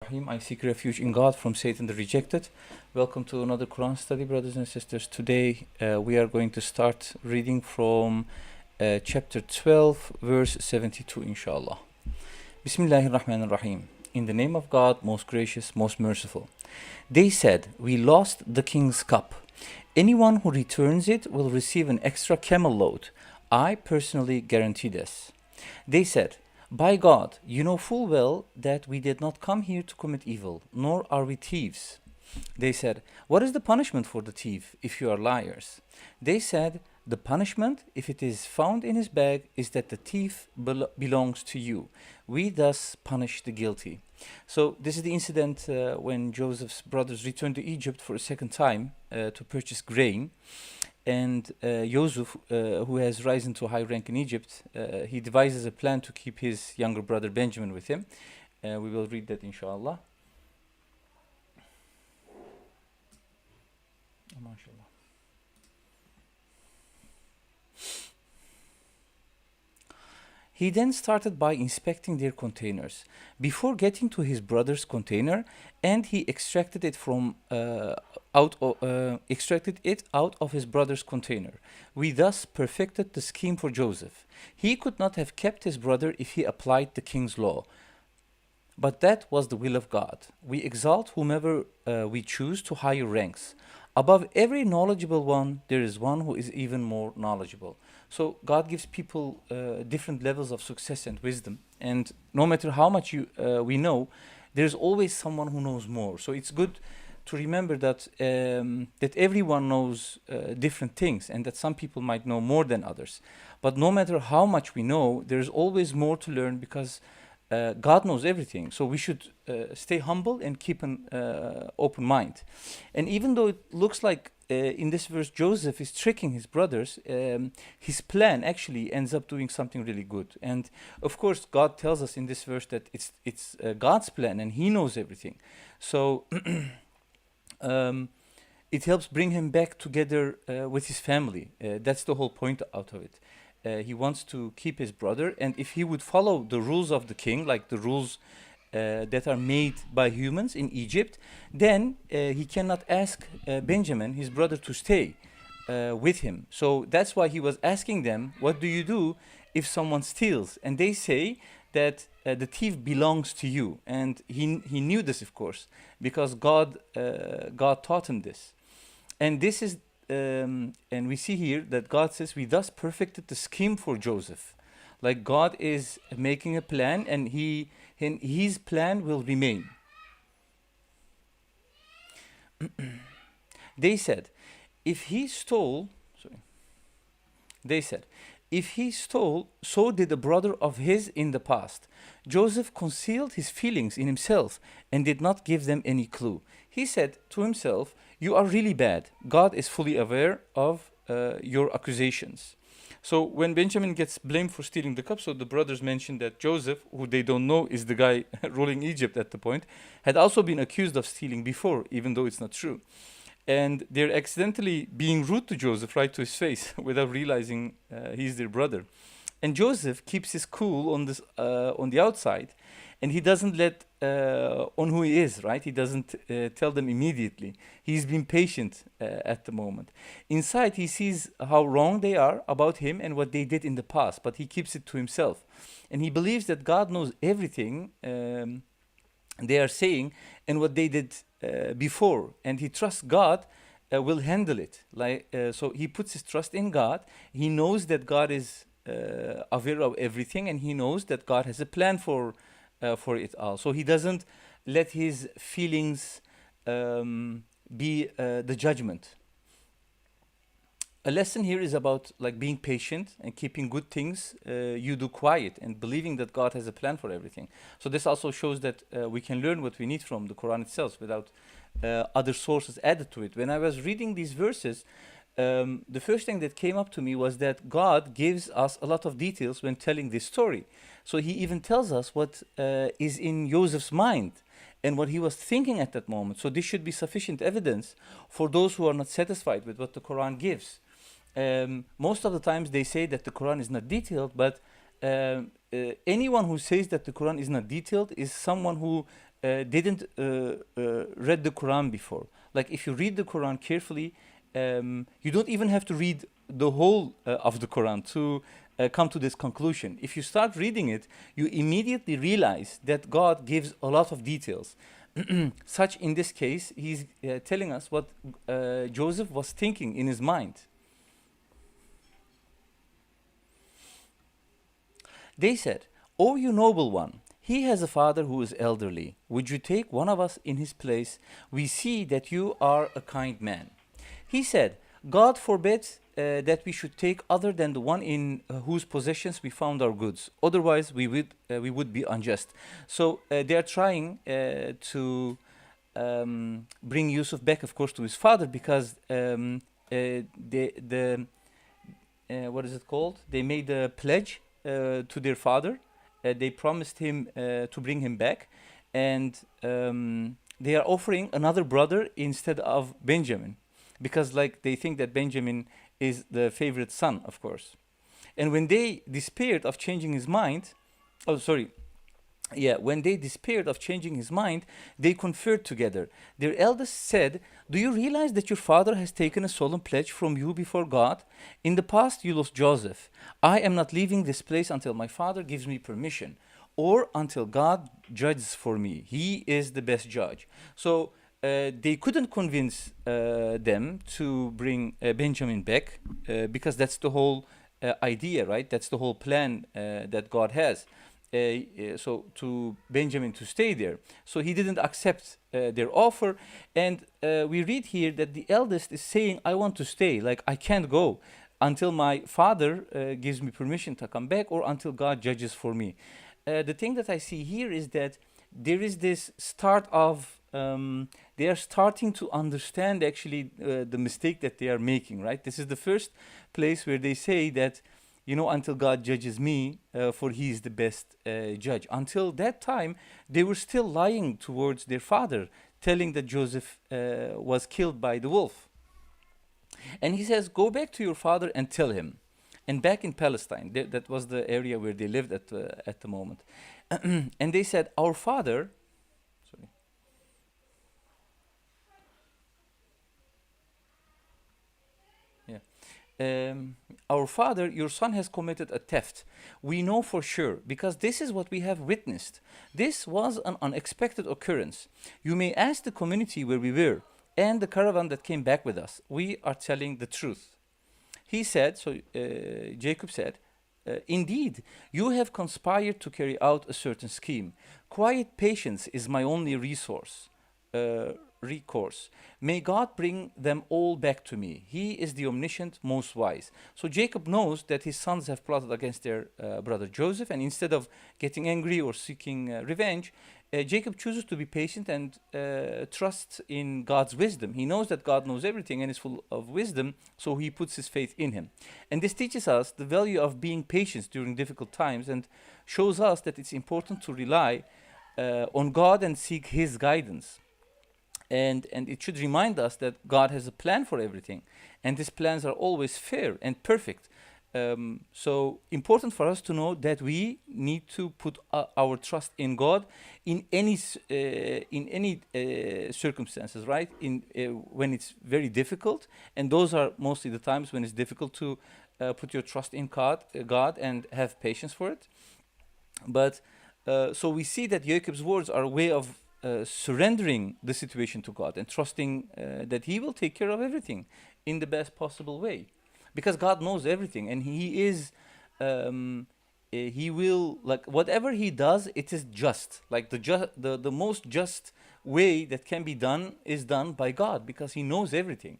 Rahim. I seek refuge in God from Satan the rejected. Welcome to another Quran study, brothers and sisters. Today we are going to start reading from chapter 12, verse 72, inshallah. Bismillahir Rahmanir Rahim. In the name of God, most gracious, most merciful. They said, "We lost the king's cup. Anyone who returns it will receive an extra camel load. I personally guarantee this." They said, "By God, you know full well that we did not come here to commit evil, nor are we thieves." They said, "What is the punishment for the thief if you are liars?" They said, "The punishment, if it is found in his bag, is that the thief belongs to you. We thus punish the guilty." So this is the incident when Joseph's brothers returned to Egypt for a second time to purchase grain. And Joseph, who has risen to a high rank in Egypt, he devises a plan to keep his younger brother Benjamin with him. We will read that, inshallah. MashaAllah. He then started by inspecting their containers before getting to his brother's container, and he extracted it out of his brother's container. We thus perfected the scheme for Joseph. He could not have kept his brother if he applied the king's law. But that was the will of God. We exalt whomever we choose to higher ranks. Above every knowledgeable one, there is one who is even more knowledgeable. So God gives people different levels of success and wisdom. And no matter how much we know, there's always someone who knows more. So it's good to remember that that everyone knows different things, and that some people might know more than others. But no matter how much we know, there's always more to learn, because God knows everything. So we should stay humble and keep an open mind. And even though it looks like in this verse Joseph is tricking his brothers, his plan actually ends up doing something really good. And of course, God tells us in this verse that it's God's plan and He knows everything. So it helps bring him back together with his family. That's the whole point out of it. He wants to keep his brother, and if he would follow the rules of the king, like the rules that are made by humans in Egypt, then he cannot ask Benjamin, his brother, to stay with him. So that's why he was asking them, "What do you do if someone steals?" And they say that the thief belongs to you. And he knew this, of course, because God taught him this. And this is and we see here that God says, "We thus perfected the scheme for Joseph." Like God is making a plan, and his plan will remain. They said, "If he stole," they said, "If he stole, so did a brother of his in the past." Joseph concealed his feelings in himself and did not give them any clue. He said to himself, "You are really bad. God is fully aware of your accusations." So when Benjamin gets blamed for stealing the cup, so the brothers mentioned that Joseph, who they don't know is the guy ruling Egypt at the point, had also been accused of stealing before, even though it's not true. And they're accidentally being rude to Joseph right to his face without realizing he's their brother. And Joseph keeps his cool on the outside, and he doesn't let on who he is, right? He doesn't tell them immediately. He's been patient at the moment. Inside, he sees how wrong they are about him and what they did in the past, but he keeps it to himself. And he believes that God knows everything they are saying and what they did before, and he trusts God will handle it. So he puts his trust in God. He knows that God is aware of everything, and he knows that God has a plan for it all. So he doesn't let his feelings be the judgment. A lesson here is about being patient and keeping good things you do quiet, and believing that God has a plan for everything. So this also shows that we can learn what we need from the Quran itself without other sources added to it. When I was reading these verses, the first thing that came up to me was that God gives us a lot of details when telling this story. So he even tells us what is in Joseph's mind and what he was thinking at that moment. So this should be sufficient evidence for those who are not satisfied with what the Quran gives. Most of the times they say that the Quran is not detailed, but anyone who says that the Quran is not detailed is someone who didn't read the Quran before. Like if you read the Quran carefully, you don't even have to read the whole of the Quran to come to this conclusion. If you start reading it, you immediately realize that God gives a lot of details. Such in this case, he's telling us what Joseph was thinking in his mind. They said, "O you noble one, he has a father who is elderly. Would you take one of us in his place? We see that you are a kind man." He said, "God forbid that we should take other than the one in whose possessions we found our goods. Otherwise, we would be unjust." So they are trying to bring Yusuf back, of course, to his father because the what is it called? They made a pledge to their father. They promised him to bring him back, and they are offering another brother instead of Benjamin, because like they think that Benjamin is the favorite son, of course. And when they despaired of changing his mind, oh sorry, yeah, when they despaired of changing his mind, they conferred together. Their eldest said, "Do you realize that your father has taken a solemn pledge from you before God? In the past, you lost Joseph. I am not leaving this place until my father gives me permission, or until God judges for me. He is the best judge." So they couldn't convince them to bring Benjamin back because that's the whole idea, right? That's the whole plan that God has. So to Benjamin to stay there. So he didn't accept their offer, and we read here that the eldest is saying, "I want to stay. Like I can't go until my father gives me permission to come back, or until God judges for me." The thing that I see here is that there is this start of they are starting to understand actually the mistake that they are making. Right. This is the first place where they say that, you know, "Until God judges me, for he is the best judge." Until that time, they were still lying towards their father, telling that Joseph was killed by the wolf. And he says, "Go back to your father and tell him." And back in Palestine, that was the area where they lived at the moment. And they said, "Our father," sorry, yeah, "our father, your son has committed a theft. We know for sure, because this is what we have witnessed. This was an unexpected occurrence. You may ask the community where we were and the caravan that came back with us. We are telling the truth." He said, so Jacob said, "Indeed, you have conspired to carry out a certain scheme. Quiet patience is my only recourse. May God bring them all back to me. He is the omniscient, most wise." So Jacob knows that his sons have plotted against their brother Joseph, and instead of getting angry or seeking revenge, Jacob chooses to be patient and trust in God's wisdom. He knows that God knows everything and is full of wisdom, so he puts his faith in him. And this teaches us the value of being patient during difficult times, and shows us that it's important to rely on God and seek his guidance. And it should remind us that God has a plan for everything, and these plans are always fair and perfect. So important for us to know that we need to put our trust in God in any circumstances, right? In when it's very difficult, and those are mostly the times when it's difficult to put your trust in God and have patience for it. But so we see that Jacob's words are a way of surrendering the situation to God and trusting that He will take care of everything in the best possible way, because God knows everything, and He is. He will, like, whatever he does, it is just. Like the most just way that can be done is done by God, because He knows everything.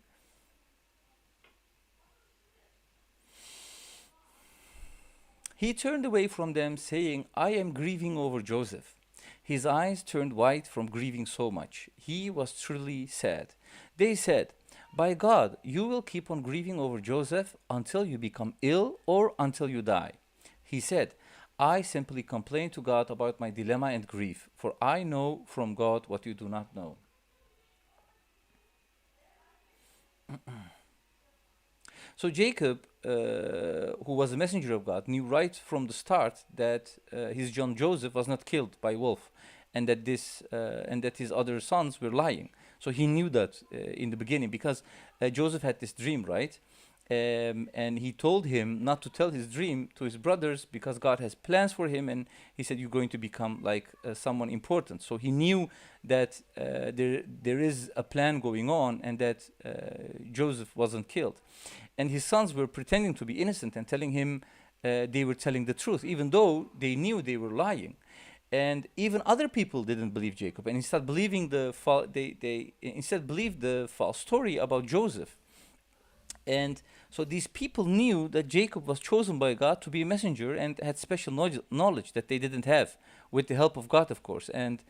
He turned away from them, saying, "I am grieving over Joseph." His eyes turned white from grieving so much. He was truly sad. They said, "By God, you will keep on grieving over Joseph until you become ill or until you die." He said, "I simply complain to God about my dilemma and grief, for I know from God what you do not know." So Jacob, who was a messenger of God, knew right from the start that his John Joseph was not killed by wolf, and that his other sons were lying. So he knew that in the beginning, because Joseph had this dream, right? And he told him not to tell his dream to his brothers because God has plans for him, and he said, "You're going to become like someone important." So he knew that there is a plan going on, and that Joseph wasn't killed. And his sons were pretending to be innocent and telling him they were telling the truth, even though they knew they were lying. And even other people didn't believe Jacob, and instead believing they instead believed the false story about Joseph. And so these people knew that Jacob was chosen by God to be a messenger and had special knowledge that they didn't have, with the help of God, of course. And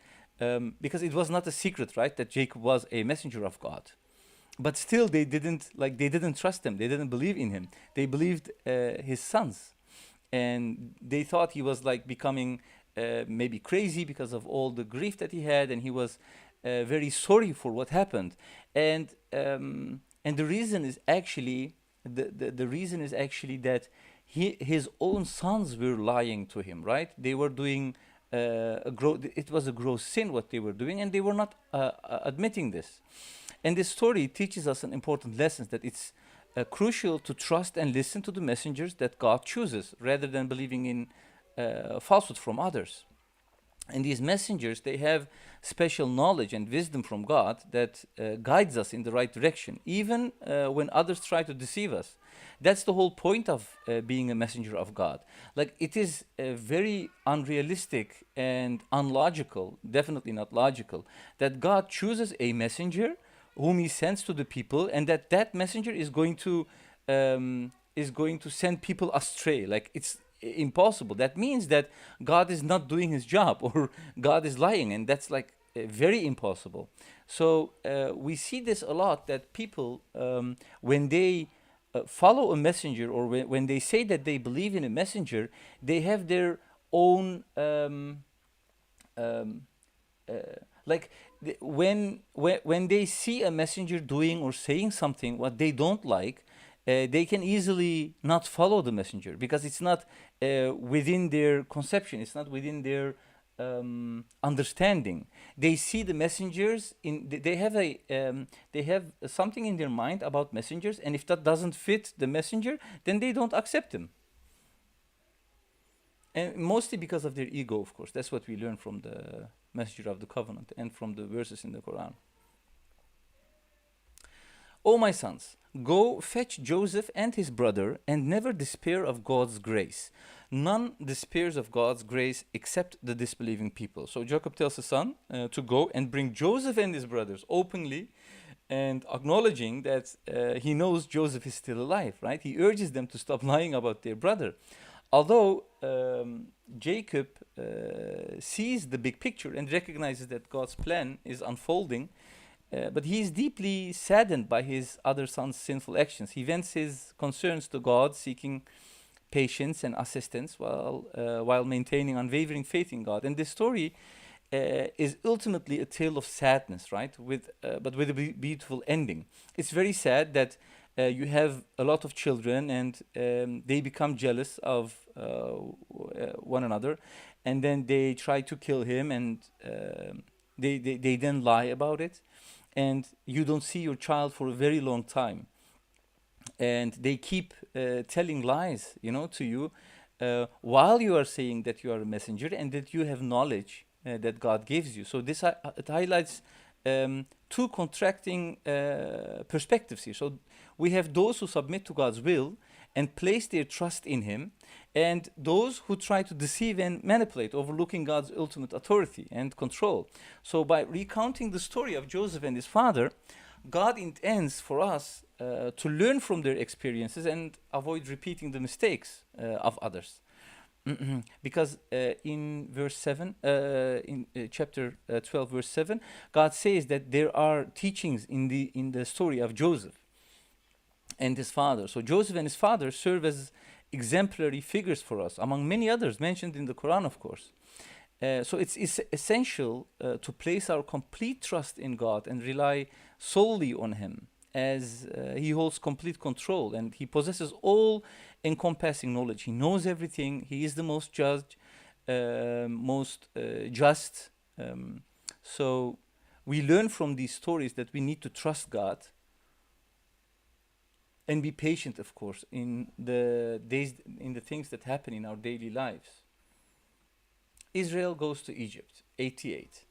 because it was not a secret, right, that Jacob was a messenger of God. But still, they didn't trust him. They didn't believe in him. They believed his sons, and they thought he was like becoming maybe crazy because of all the grief that he had, and he was very sorry for what happened. And the reason is actually the reason is actually that his own sons were lying to him, right? They were doing it was a gross sin what they were doing, and they were not admitting this. And this story teaches us an important lesson, that it's crucial to trust and listen to the messengers that God chooses, rather than believing in falsehood from others. And these messengers, they have special knowledge and wisdom from God that guides us in the right direction, even when others try to deceive us. That's the whole point of being a messenger of God. Like, it is very unrealistic and unlogical, definitely not logical, that God chooses a messenger whom he sends to the people, and that messenger is going to send people astray. Like, it's impossible. That means that God is not doing his job, or God is lying, and that's like very impossible. So we see this a lot, that people, when they follow a messenger, or when they say that they believe in a messenger, they have their own um, like when they see a messenger doing or saying something what they don't like, they can easily not follow the messenger, because it's not within their conception, it's not within their understanding. They see the messengers they have something in their mind about messengers, and if that doesn't fit the messenger, then they don't accept them. And mostly because of their ego, of course. That's what we learn from the messenger of the covenant and from the verses in the Quran. O my sons, go fetch Joseph and his brother, and never despair of God's grace. None despairs of God's grace except the disbelieving people. So Jacob tells his son to go and bring Joseph and his brothers openly, and acknowledging that he knows Joseph is still alive, right? He urges them to stop lying about their brother. Although Jacob sees the big picture and recognizes that God's plan is unfolding, but he is deeply saddened by his other son's sinful actions. He vents his concerns to God, seeking patience and assistance while maintaining unwavering faith in God. And this story is ultimately a tale of sadness, right? But with a beautiful ending. It's very sad that you have a lot of children, and they become jealous of one another, and then they try to kill him, and they then lie about it, and you don't see your child for a very long time, and they keep telling lies, to you, while you are saying that you are a messenger and that you have knowledge that God gives you. So this it highlights two contracting perspectives here. So we have those who submit to God's will and place their trust in him, and those who try to deceive and manipulate, overlooking God's ultimate authority and control. So by recounting the story of Joseph and his father, God intends for us to learn from their experiences and avoid repeating the mistakes of others. Because in verse 7, in chapter 12, verse 7, God says that there are teachings in the story of Joseph and his father. So Joseph and his father serve as exemplary figures for us, among many others mentioned in the Quran, of course. So it's essential to place our complete trust in God and rely solely on him, as he holds complete control and he possesses all encompassing knowledge. He knows everything. He is the most just Um, so we learn from these stories that we need to trust God and be patient, of course, in the days, in the things that happen in our daily lives. Israel goes to Egypt, 88.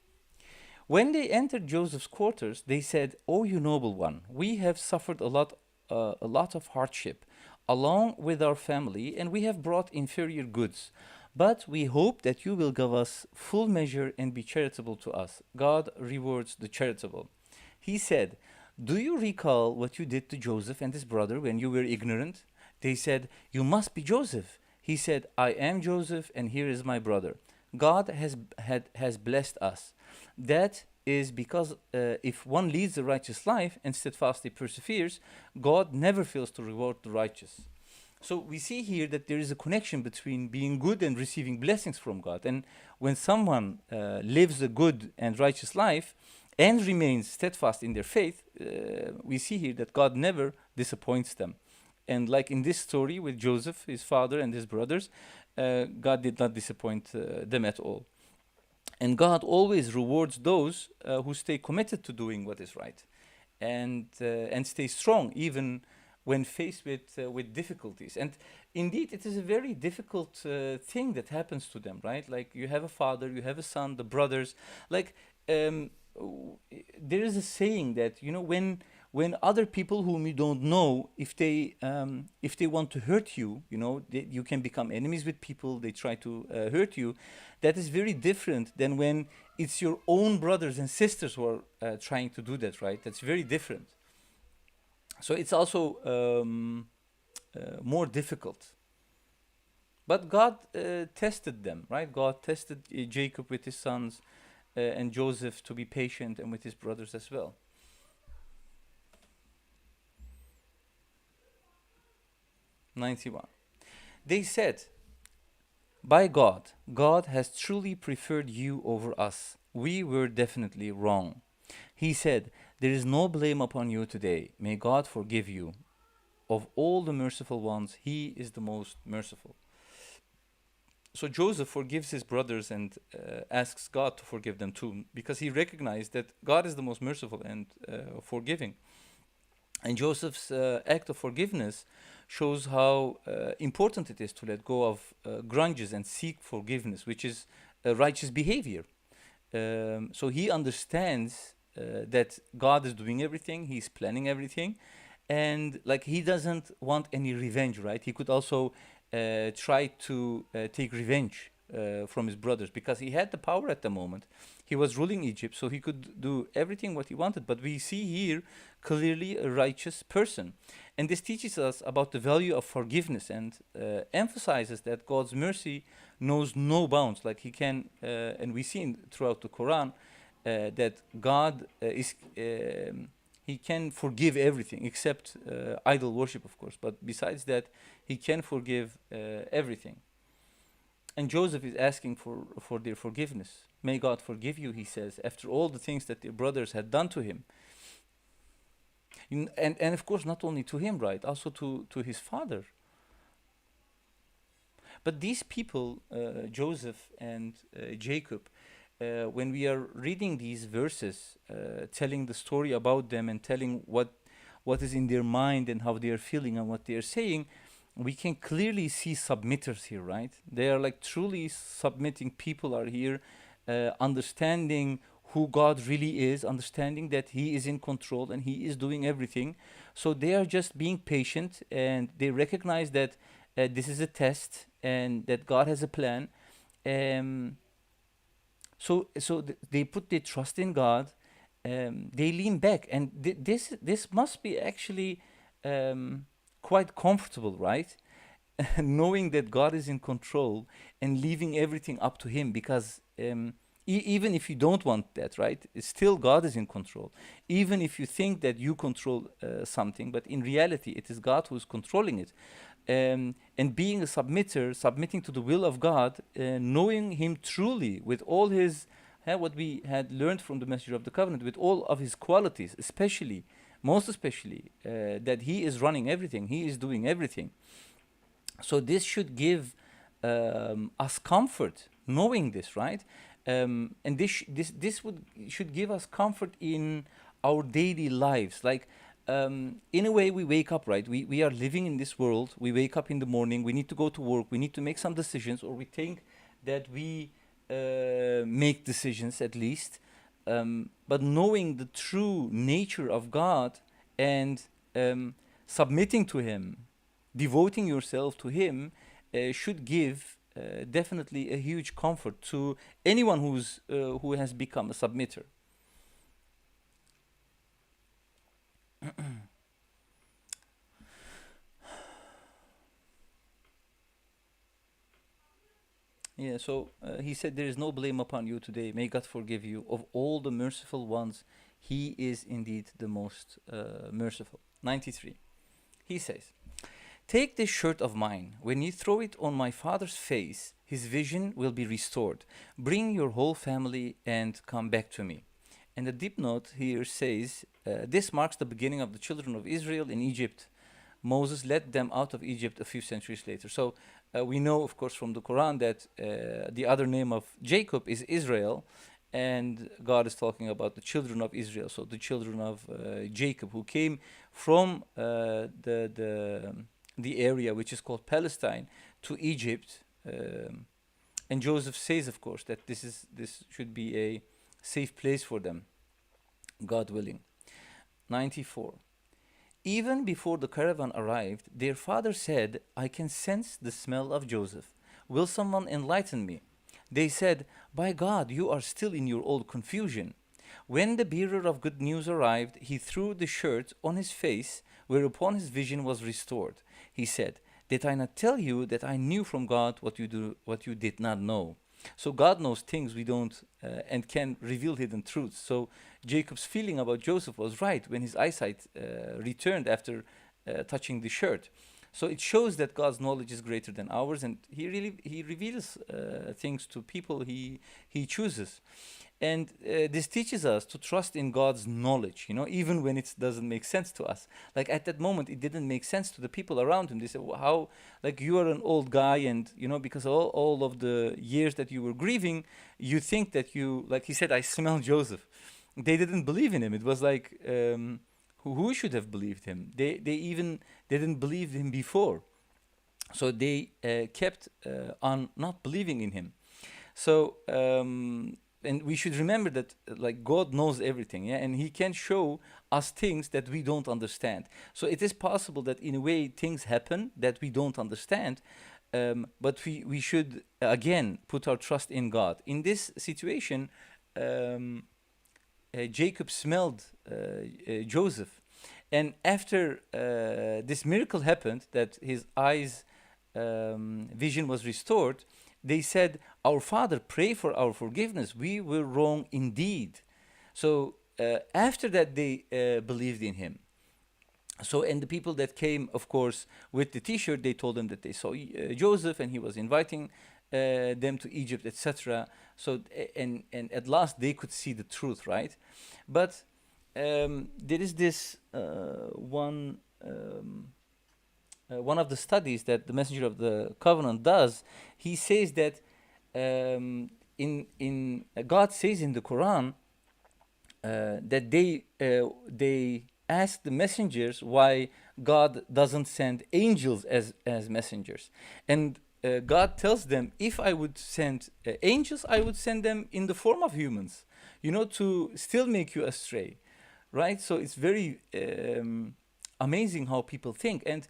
When they entered Joseph's quarters, they said, "O you noble one, we have suffered a lot of hardship, along with our family, and we have brought inferior goods. But we hope that you will give us full measure and be charitable to us. God rewards the charitable." He said, "Do you recall what you did to Joseph and his brother when you were ignorant?" They said, "You must be Joseph." He said, "I am Joseph, and here is my brother. God has blessed us. That is because if one leads a righteous life and steadfastly perseveres, God never fails to reward the righteous." So we see here that there is a connection between being good and receiving blessings from God. And when someone lives a good and righteous life and remains steadfast in their faith, we see here that God never disappoints them. And like in this story with Joseph, his father, and his brothers, God did not disappoint them at all. And God always rewards those who stay committed to doing what is right, and stay strong even when faced with difficulties. And indeed, it is a very difficult thing that happens to them, right? Like you have a father, you have a son, the brothers. Like there is a saying that, you know, when other people whom you don't know, if they want to hurt you, you know, you can become enemies with people. They try to hurt you. That is very different than when it's your own brothers and sisters who are trying to do that, right? That's very different. So it's also more difficult. But God tested them, right? God tested Jacob with his sons and Joseph to be patient, and with his brothers as well. 91. They said, "By God, God has truly preferred you over us. We were definitely wrong." He said, "There is no blame upon you today. May God forgive you. Of all the merciful ones, he is the most merciful." So Joseph forgives his brothers and asks God to forgive them too, because he recognized that God is the most merciful and forgiving. And Joseph's act of forgiveness shows how important it is to let go of grudges and seek forgiveness, which is a righteous behavior. So he understands that God is doing everything, he's planning everything, and like he doesn't want any revenge, right? He could also try to take revenge from his brothers, because he had the power at the moment. He was ruling Egypt, so he could do everything what he wanted. But we see here clearly a righteous person. And this teaches us about the value of forgiveness, and emphasizes that God's mercy knows no bounds. Like he can, and we see throughout the Quran that God he can forgive everything except idol worship, of course. But besides that, he can forgive everything. And Joseph is asking for their forgiveness. May God forgive you, he says, after all the things that their brothers had done to him. And of course, not only to him, right? Also to his father. But these people, Joseph and Jacob, when we are reading these verses, telling the story about them and telling what is in their mind and how they are feeling and what they are saying, we can clearly see submitters here, right? They are like truly submitting people are here, understanding who God really is, understanding that He is in control and He is doing everything. So they are just being patient, and they recognize that this is a test and that God has a plan. Um, they put their trust in God. They lean back, and this must be actually quite comfortable, right? Knowing that God is in control and leaving everything up to Him, because even if you don't want that, right? It's still God is in control. Even if you think that you control something, but in reality, it is God who is controlling it. And being a submitter, submitting to the will of God, knowing Him truly with all His, what we had learned from the message of the covenant, with all of His qualities, especially, most especially, that He is running everything, He is doing everything. So this should give us comfort, knowing this, right? And this would should give us comfort in our daily lives. Like, in a way, we wake up, right? We are living in this world. We wake up in the morning. We need to go to work. We need to make some decisions, or we think that we make decisions at least. But knowing the true nature of God and submitting to Him, devoting yourself to Him, should give definitely a huge comfort to anyone who has become a submitter. Yeah, so he said, "There is no blame upon you today. May God forgive you. Of all the merciful ones, He is indeed the most merciful." 93. He says, "Take this shirt of mine. When you throw it on my father's face, his vision will be restored. Bring your whole family and come back to me." And the deep note here says, "This marks the beginning of the children of Israel in Egypt. Moses led them out of Egypt a few centuries later." So we know, of course, from the Quran that the other name of Jacob is Israel, and God is talking about the children of Israel. So the children of Jacob, who came from the area which is called Palestine to Egypt. And Joseph says, of course, that this should be a safe place for them, God willing. 94. Even before the caravan arrived, their father said, "I can sense the smell of Joseph. Will someone enlighten me?" They said, "By God, you are still in your old confusion." When the bearer of good news arrived, he threw the shirt on his face, whereupon his vision was restored. He said, "Did I not tell you that I knew from God what you did not know?" So God knows things we don't, and can reveal hidden truths. So Jacob's feeling about Joseph was right when his eyesight returned after touching the shirt. So it shows that God's knowledge is greater than ours, and he reveals things to people he chooses. And this teaches us to trust in God's knowledge, even when it doesn't make sense to us. Like at that moment, it didn't make sense to the people around him. They said, "Well, how, like you are an old guy, and because all of the years that you were grieving, you think that like he said, I smell Joseph." They didn't believe in him. It was like, who should have believed him? They even didn't believe him before. So they kept on not believing in him. So, and we should remember that like God knows everything, yeah, and He can show us things that we don't understand. So it is possible that in a way things happen that we don't understand, but we should again put our trust in God. In this situation, Jacob smelled Joseph, and after this miracle happened, that his eyes vision was restored, they said, "Our father, pray for our forgiveness. We were wrong indeed." So after that, they believed in him. So, and the people that came, of course, with the T-shirt, they told them that they saw Joseph, and he was inviting them to Egypt, etc. So, and at last they could see the truth, right? But there is this one of the studies that the Messenger of the Covenant does. He says that in God says in the Quran that they ask the messengers why God doesn't send angels as messengers, and God tells them, "If I would send angels, I would send them in the form of humans, to still make you astray." Right? So it's very amazing how people think. And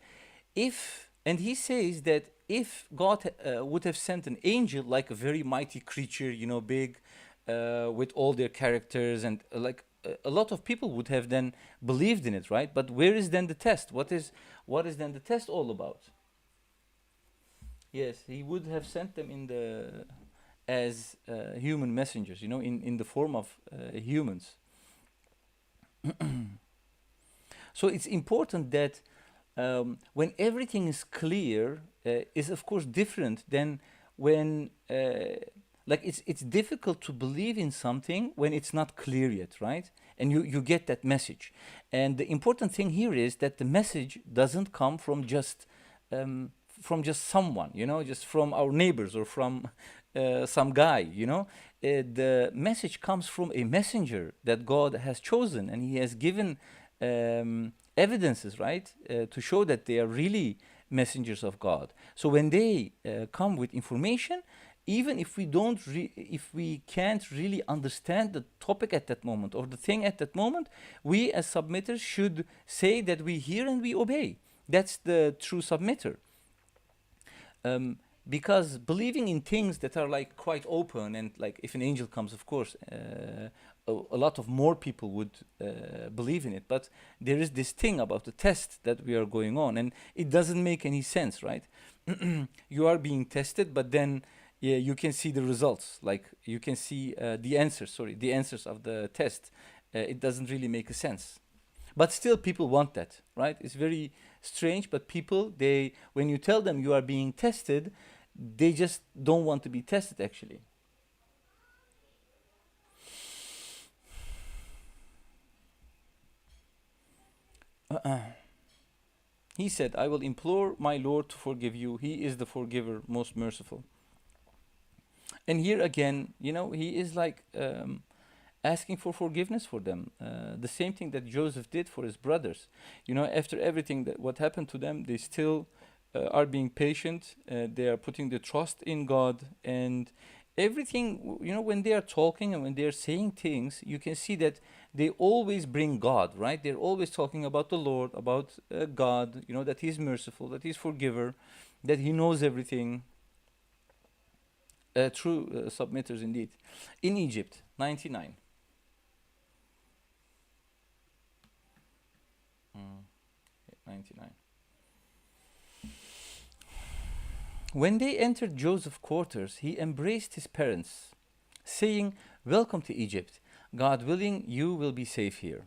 he says that if God would have sent an angel, like a very mighty creature, big, with all their characters, and like a lot of people would have then believed in it, right? But where is then the test? What is then the test all about? Yes, he would have sent them as human messengers, in the form of humans. So it's important that when everything is clear, is of course different than when, like it's difficult to believe in something when it's not clear yet, right? And you get that message. And the important thing here is that the message doesn't come from just someone, just from our neighbors or from some guy, the message comes from a messenger that God has chosen, and He has given evidences, right, to show that they are really messengers of God. So when they come with information, even if if we can't really understand the topic at that moment or the thing at that moment, we as submitters should say that we hear and we obey. That's the true submitter. um, because believing in things that are like quite open, and like if an angel comes, of course, a lot of more people would believe in it. But there is this thing about the test that we are going on, and it doesn't make any sense, right? You are being tested, but then yeah, you can see the results. Like you can see the answers. Sorry, the answers of the test. It doesn't really make a sense, but still people want that, right? It's very strange, but people, they, when you tell them you are being tested, they just don't want to be tested actually. He said, I will implore my Lord to forgive you. He is the forgiver, most merciful. And here again, you know, he is like asking for forgiveness for them. The same thing that Joseph did for his brothers. You know, after everything that what happened to them, they still are being patient. They are putting the trust in God, and everything. You know, when they are talking and when they are saying things, you can see that they always bring God. Right? They're always talking about the Lord, about God. You know, that He's merciful, that He's forgiver, that He knows everything. True submitters indeed. In Egypt, 99. Mm, 99. When they entered Joseph's quarters, he embraced his parents, saying, Welcome to Egypt. God willing, you will be safe here.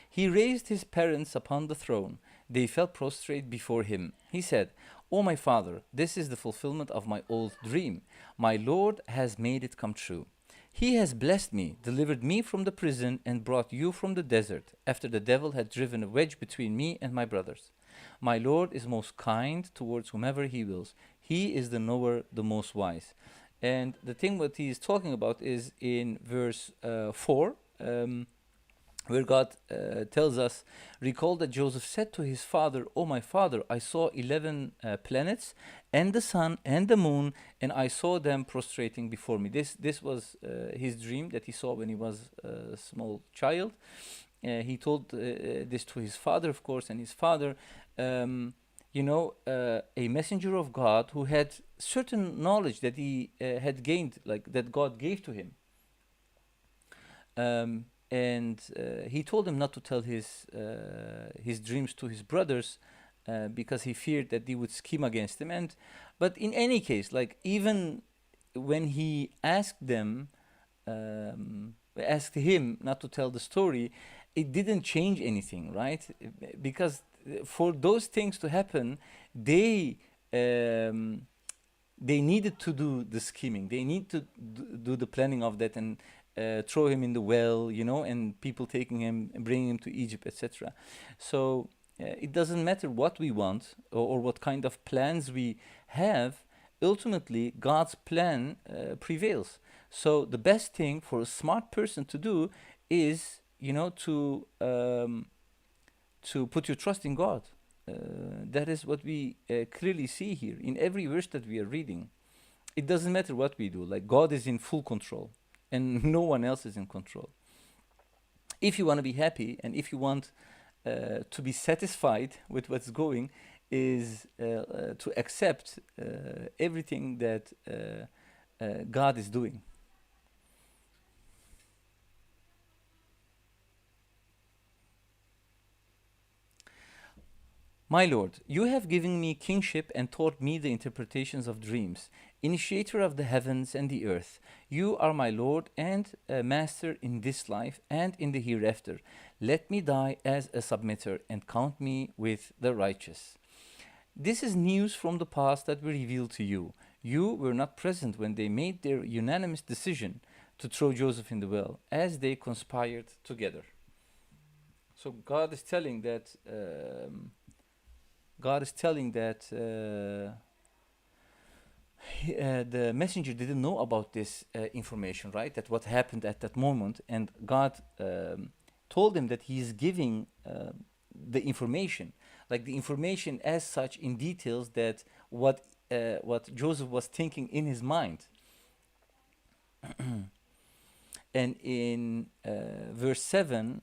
He raised his parents upon the throne. They fell prostrate before him. He said, O my father, this is the fulfillment of my old dream. My Lord has made it come true. He has blessed me, delivered me from the prison, and brought you from the desert, after the devil had driven a wedge between me and my brothers. My Lord is most kind towards whomever he wills. He is the knower, the most wise. And the thing what he is talking about is in verse 4. Where God tells us, recall that Joseph said to his father, Oh, my father, I saw 11 planets and the sun and the moon, and I saw them prostrating before me. This was his dream that he saw when he was a small child. He told this to his father, of course, and his father, a messenger of God who had certain knowledge that he had gained, like that God gave to him. And he told him not to tell his dreams to his brothers because he feared that they would scheme against him. And but in any case, like even when he asked him not to tell the story, it didn't change anything, right? Because for those things to happen, they um, they needed to do the scheming. They need to do the planning of that and throw him in the well, you know, and people taking him and bringing him to Egypt, etc. So it doesn't matter what we want or what kind of plans we have. Ultimately, God's plan prevails. So the best thing for a smart person to do is, you know, to put your trust in God. That is what we clearly see here in every verse that we are reading. It doesn't matter what we do, like God is in full control and no one else is in control. If you want to be happy and if you want to be satisfied with what's going, is to accept everything that God is doing. My Lord, you have given me kingship and taught me the interpretations of dreams, initiator of the heavens and the earth. You are my Lord and master in this life and in the hereafter. Let me die as a submitter and count me with the righteous. This is news from the past that we reveal to you. You were not present when they made their unanimous decision to throw Joseph in the well, as they conspired together. So God is telling that the messenger didn't know about this information, right? That what happened at that moment, and God told him that He is giving the information, like the information as such in details, that what Joseph was thinking in his mind. And in verse 7,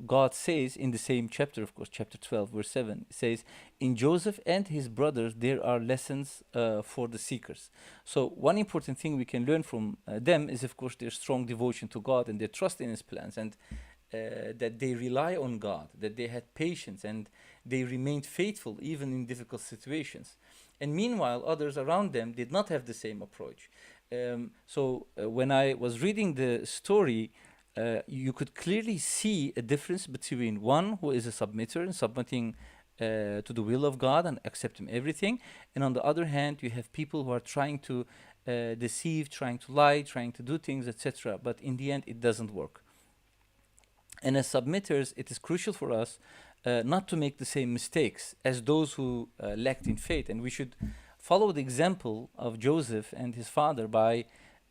God says, in the same chapter, of course, chapter 12, verse 7, says, in Joseph and his brothers, there are lessons for the seekers. So, one important thing we can learn from them is, of course, their strong devotion to God and their trust in His plans, and that they rely on God, that they had patience, and they remained faithful even in difficult situations. And meanwhile, others around them did not have the same approach. So when I was reading the story, you could clearly see a difference between one who is a submitter and submitting to the will of God and accepting everything, and on the other hand, you have people who are trying to deceive, trying to lie, trying to do things, etc. But in the end, it doesn't work. And as submitters, it is crucial for us not to make the same mistakes as those who lacked in faith, and we should follow the example of Joseph and his father by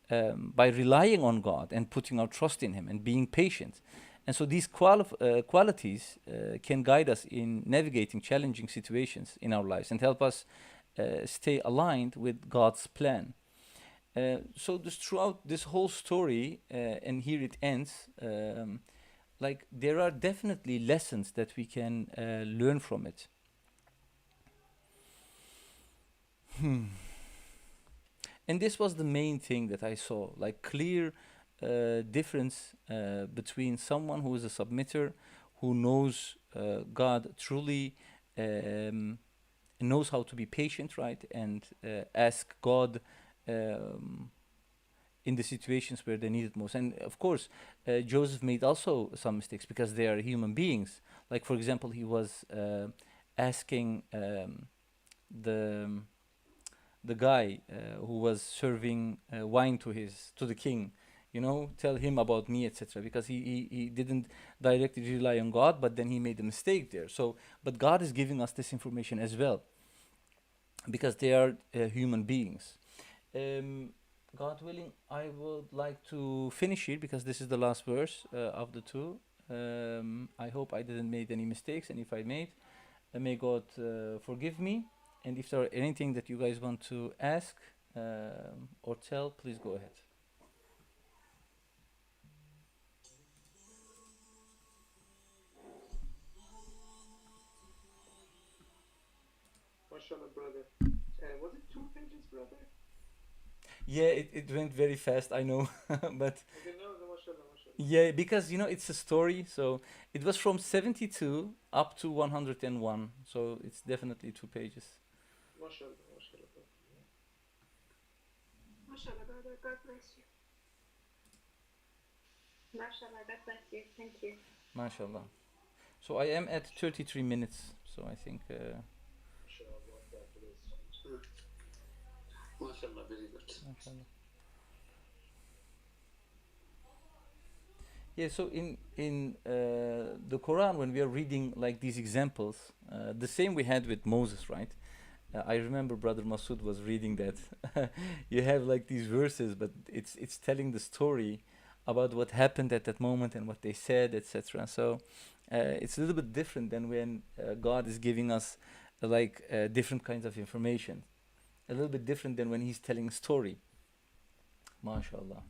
relying on God and putting our trust in Him and being patient. And so these qualities can guide us in navigating challenging situations in our lives and help us stay aligned with God's plan. So this, throughout this whole story, and here it ends, like there are definitely lessons that we can learn from it. And this was the main thing that I saw, like clear difference between someone who is a submitter, who knows God truly, um, knows how to be patient, right, and ask God um, in the situations where they need it most. And of course, Joseph made also some mistakes because they are human beings. Like for example, he was asking the the guy who was serving wine to the king, tell him about me, etc. Because he didn't directly rely on God, but then he made a mistake there. So, but God is giving us this information as well, because they are human beings. Um, God willing, I would like to finish here because this is the last verse of the two. I hope I didn't make any mistakes, and if I made, may God forgive me. And if there are anything that you guys want to ask or tell, please go ahead. MashaAllah, brother. Was it 2 pages, brother? Yeah, it went very fast, I know, but Okay, no, no, MashaAllah, MashaAllah. yeah, because it's a story, so it was from 72 up to 101, so it's definitely 2 pages. MashaAllah, MashaAllah, brother. MashaAllah, brother. God bless you. MashaAllah, God bless you. Thank you. MashaAllah. So I am at 33 minutes, so I think. MashaAllah, God bless you. MashaAllah, very good. MashaAllah. Yeah, so in the Quran, when we are reading like these examples, the same we had with Moses, right? I remember Brother Masood was reading that. You have like these verses, but it's telling the story about what happened at that moment and what they said, etc. So it's a little bit different than when God is giving us different kinds of information. A little bit different than when He's telling a story. MashaAllah.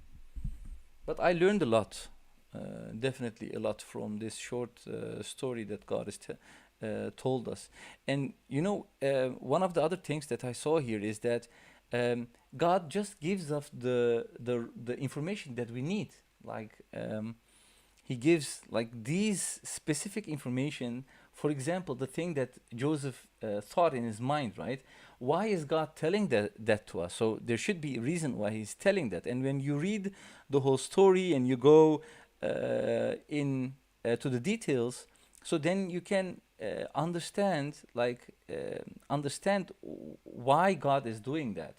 But I learned a lot, definitely a lot from this short story that God has told us. And one of the other things that I saw here is that God just gives us the information that we need. Like He gives like these specific information. For example, the thing that Joseph thought in his mind, right? Why is God telling that to us? So there should be a reason why He's telling that. And when you read the whole story and you go in to the details, so then you can understand why God is doing that,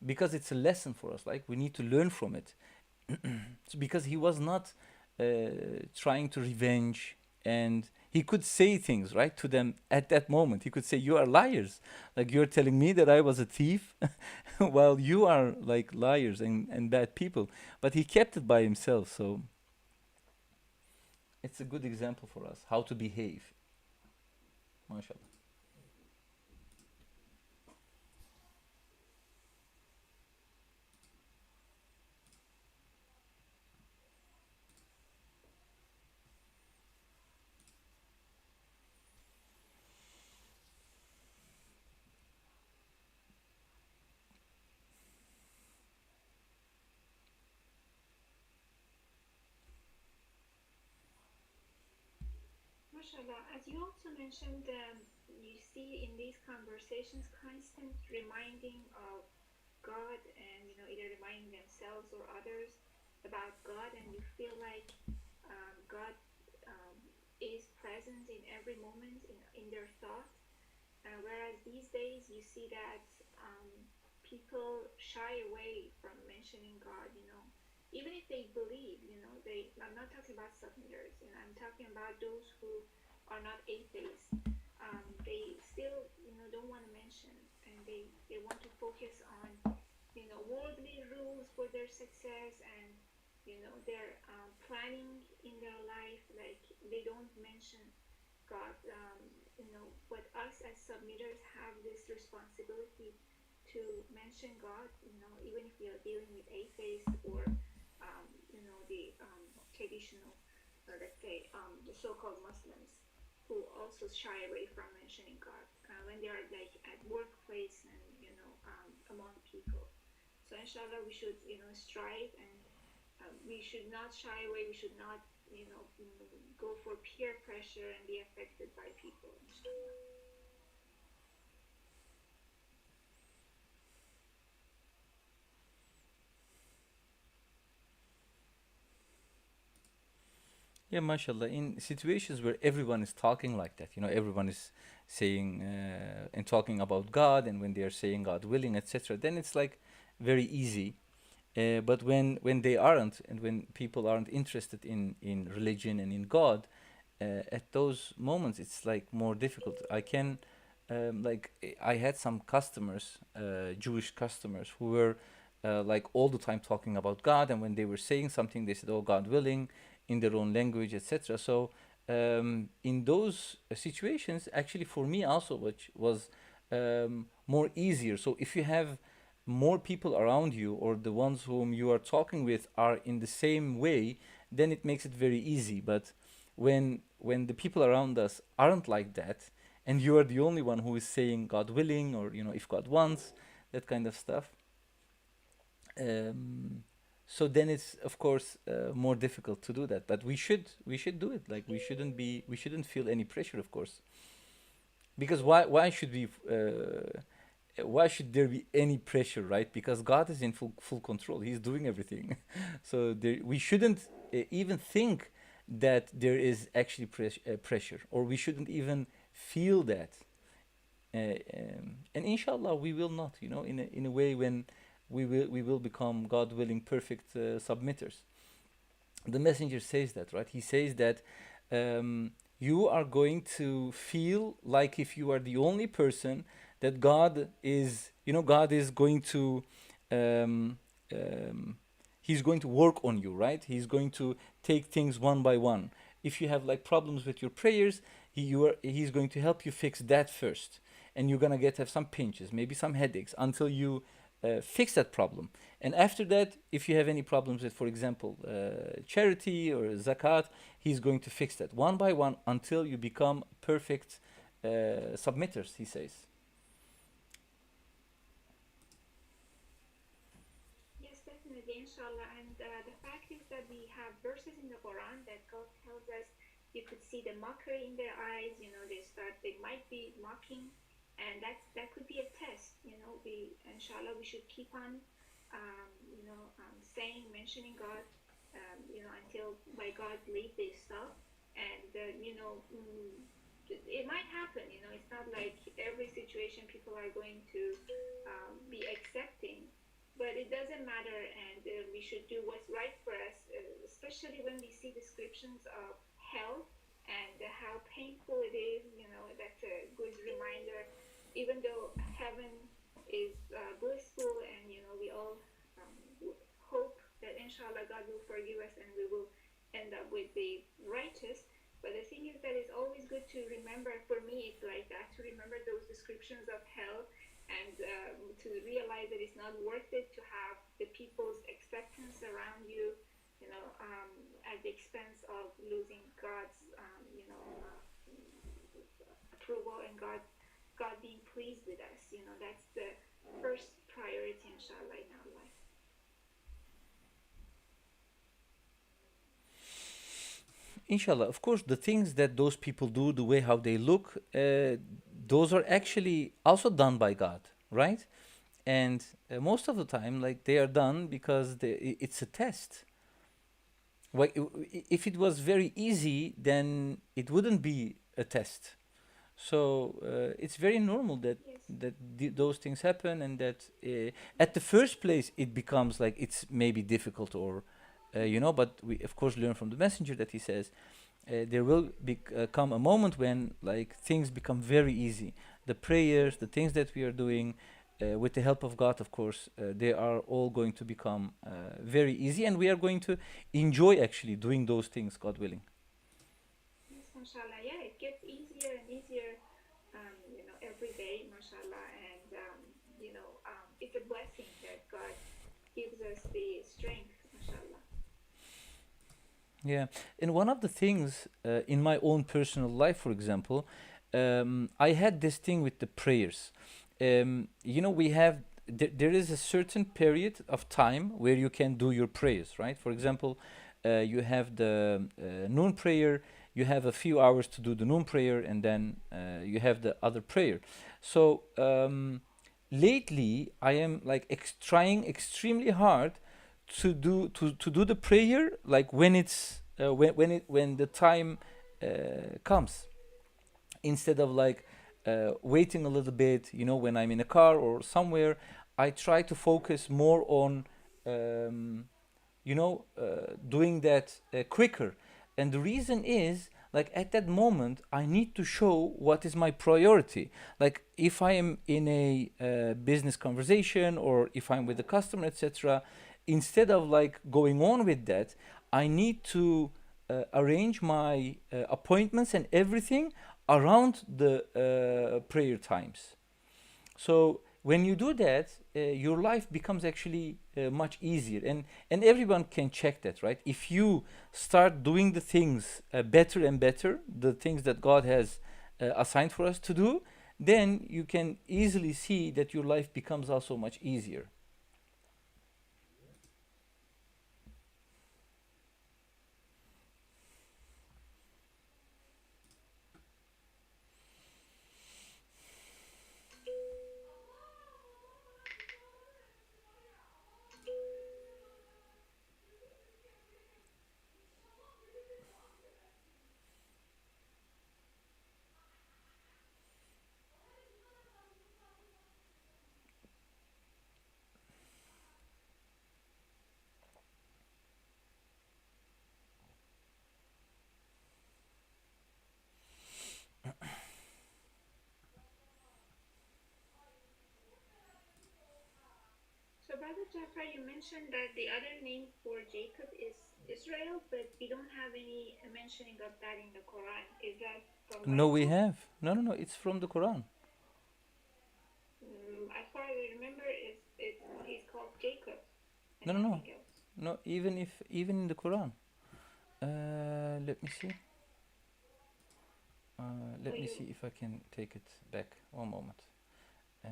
because it's a lesson for us. Like we need to learn from it. It's because He was not trying to revenge and he could say things right to them at that moment. He could say, "You are liars. Like you're telling me that I was a thief, while you are like liars and bad people." But he kept it by himself. So it's a good example for us how to behave. MashaAllah. MashaAllah, as you also mentioned, you see in these conversations constant reminding of God and, either reminding themselves or others about God, and you feel like God um, is present in every moment in their thought. Whereas these days you see that people shy away from mentioning God, even if they believe, I'm not talking about submitters, I'm talking about those who are not atheists. They still, don't want to mention, and they want to focus on, worldly rules for their success, and, their planning in their life. Like they don't mention God. But us as submitters have this responsibility to mention God, even if we are dealing with atheists or, the traditional, let's say, the so-called Muslims who also shy away from mentioning God when they are like at workplace and, among people. So inshallah, we should, strive, and we should not shy away. We should not, go for peer pressure and be affected by people. Inshallah. Yeah, mashallah. In situations where everyone is talking like that, everyone is saying and talking about God, and when they are saying God willing, etc., then it's like very easy. But when they aren't, and when people aren't interested in religion and in God, at those moments it's like more difficult. I had some customers, Jewish customers, who were like all the time talking about God, and when they were saying something, they said, "Oh, God willing," in their own language, etc. So in those situations, actually, for me also, which was more easier. So if you have more people around you, or the ones whom you are talking with are in the same way, then it makes it very easy. But when the people around us aren't like that, and you are the only one who is saying God willing, or if God wants, that kind of stuff, um, so then it's of course more difficult to do that. But we should do it. Like we shouldn't feel any pressure, of course, because why should there be any pressure, right? Because God is in full control. He's doing everything. So we shouldn't even think that there is actually pressure, or we shouldn't even feel that. And inshallah, we will not, in a way, when we will become, God willing, perfect submitters. The messenger says that, right? He says that you are going to feel like if you are the only person, that God is going to um, um, he's going to work on you, right? He's going to take things one by one. If you have like problems with your prayers, he's going to help you fix that first, and you're gonna have some pinches, maybe some headaches, until you fix that problem. And after that, if you have any problems with, for example, charity or zakat, he's going to fix that one by one until you become perfect submitters, he says. Yes, definitely, inshallah. And the fact is that we have verses in the Quran that God tells us you could see the mockery in their eyes. They might be mocking, and that could be a test. Inshallah, we should keep on, mentioning God, until by God's leave they stop. And it might happen. It's not like every situation people are going to be accepting, but it doesn't matter, and we should do what's right for us, especially when we see descriptions of hell and how painful it is. That's a good reminder. Even though heaven is blissful, and we all hope that inshallah God will forgive us and we will end up with the righteous. But the thing is that it's always good to remember. For me, it's like that, to remember those descriptions of hell, and to realize that it's not worth it to have the people's acceptance around you, at the expense of losing God's, approval, and God being pleased with us. That's the first priority, inshallah, in our life. Inshallah, of course, the things that those people do, the way how they look, those are actually also done by God, right? And most of the time, like they are done because it's a test. Like if it was very easy, then it wouldn't be a test. So it's very normal that Yes. those things happen, and that at the first place it becomes like it's maybe difficult, or But we of course learn from the messenger that he says there will come a moment when like things become very easy. The prayers, the things that we are doing, with the help of God, of course, they are all going to become very easy, and we are going to enjoy actually doing those things, God willing. Yes, mashallah. Yeah, it gets easier and easier, every day, mashallah. And, it's a blessing that God gives us the strength, mashallah. Yeah, and one of the things in my own personal life, for example, I had this thing with the prayers. We have there is a certain period of time where you can do your prayers, right? For example, you have the noon prayer. You have a few hours to do the noon prayer, and then you have the other prayer. So lately, I am like trying extremely hard to do the prayer like when it's when the time comes, instead of like waiting a little bit, when I'm in a car or somewhere. I try to focus more on doing that quicker. And the reason is, like, at that moment I need to show what is my priority. Like if I am in a business conversation, or if I'm with a customer, etc., instead of like going on with that, I need to arrange my appointments and everything around the prayer times. So when you do that, your life becomes actually much easier, and everyone can check that, right? If you start doing the things better and better, the things that God has assigned for us to do, then you can easily see that your life becomes also much easier. So, Brother Jafar, you mentioned that the other name for Jacob is Israel, but we don't have any mentioning of that in the Quran. Is that from No, we Bible? have. No, it's from the Quran. As far as I remember, he's called Jacob and No, no, no, nothing else. no. Even in the Quran. Let me see. So Let me you see if I can take it back. One moment. Uh,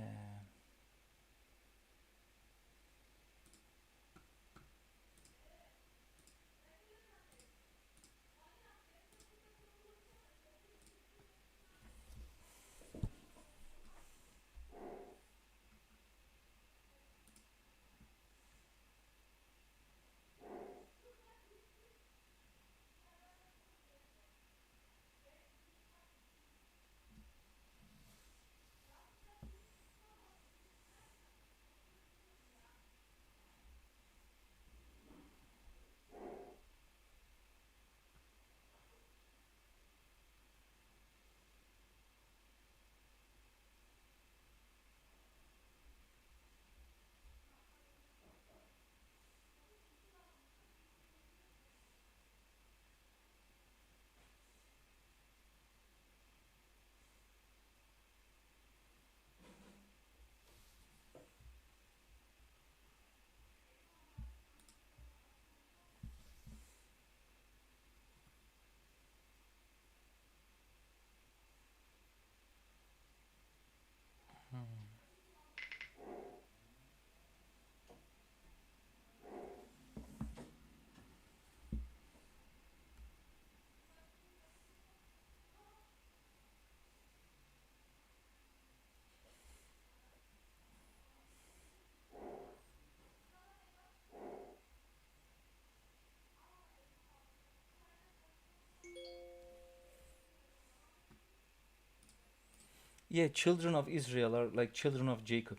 Yeah, children of Israel are like children of Jacob.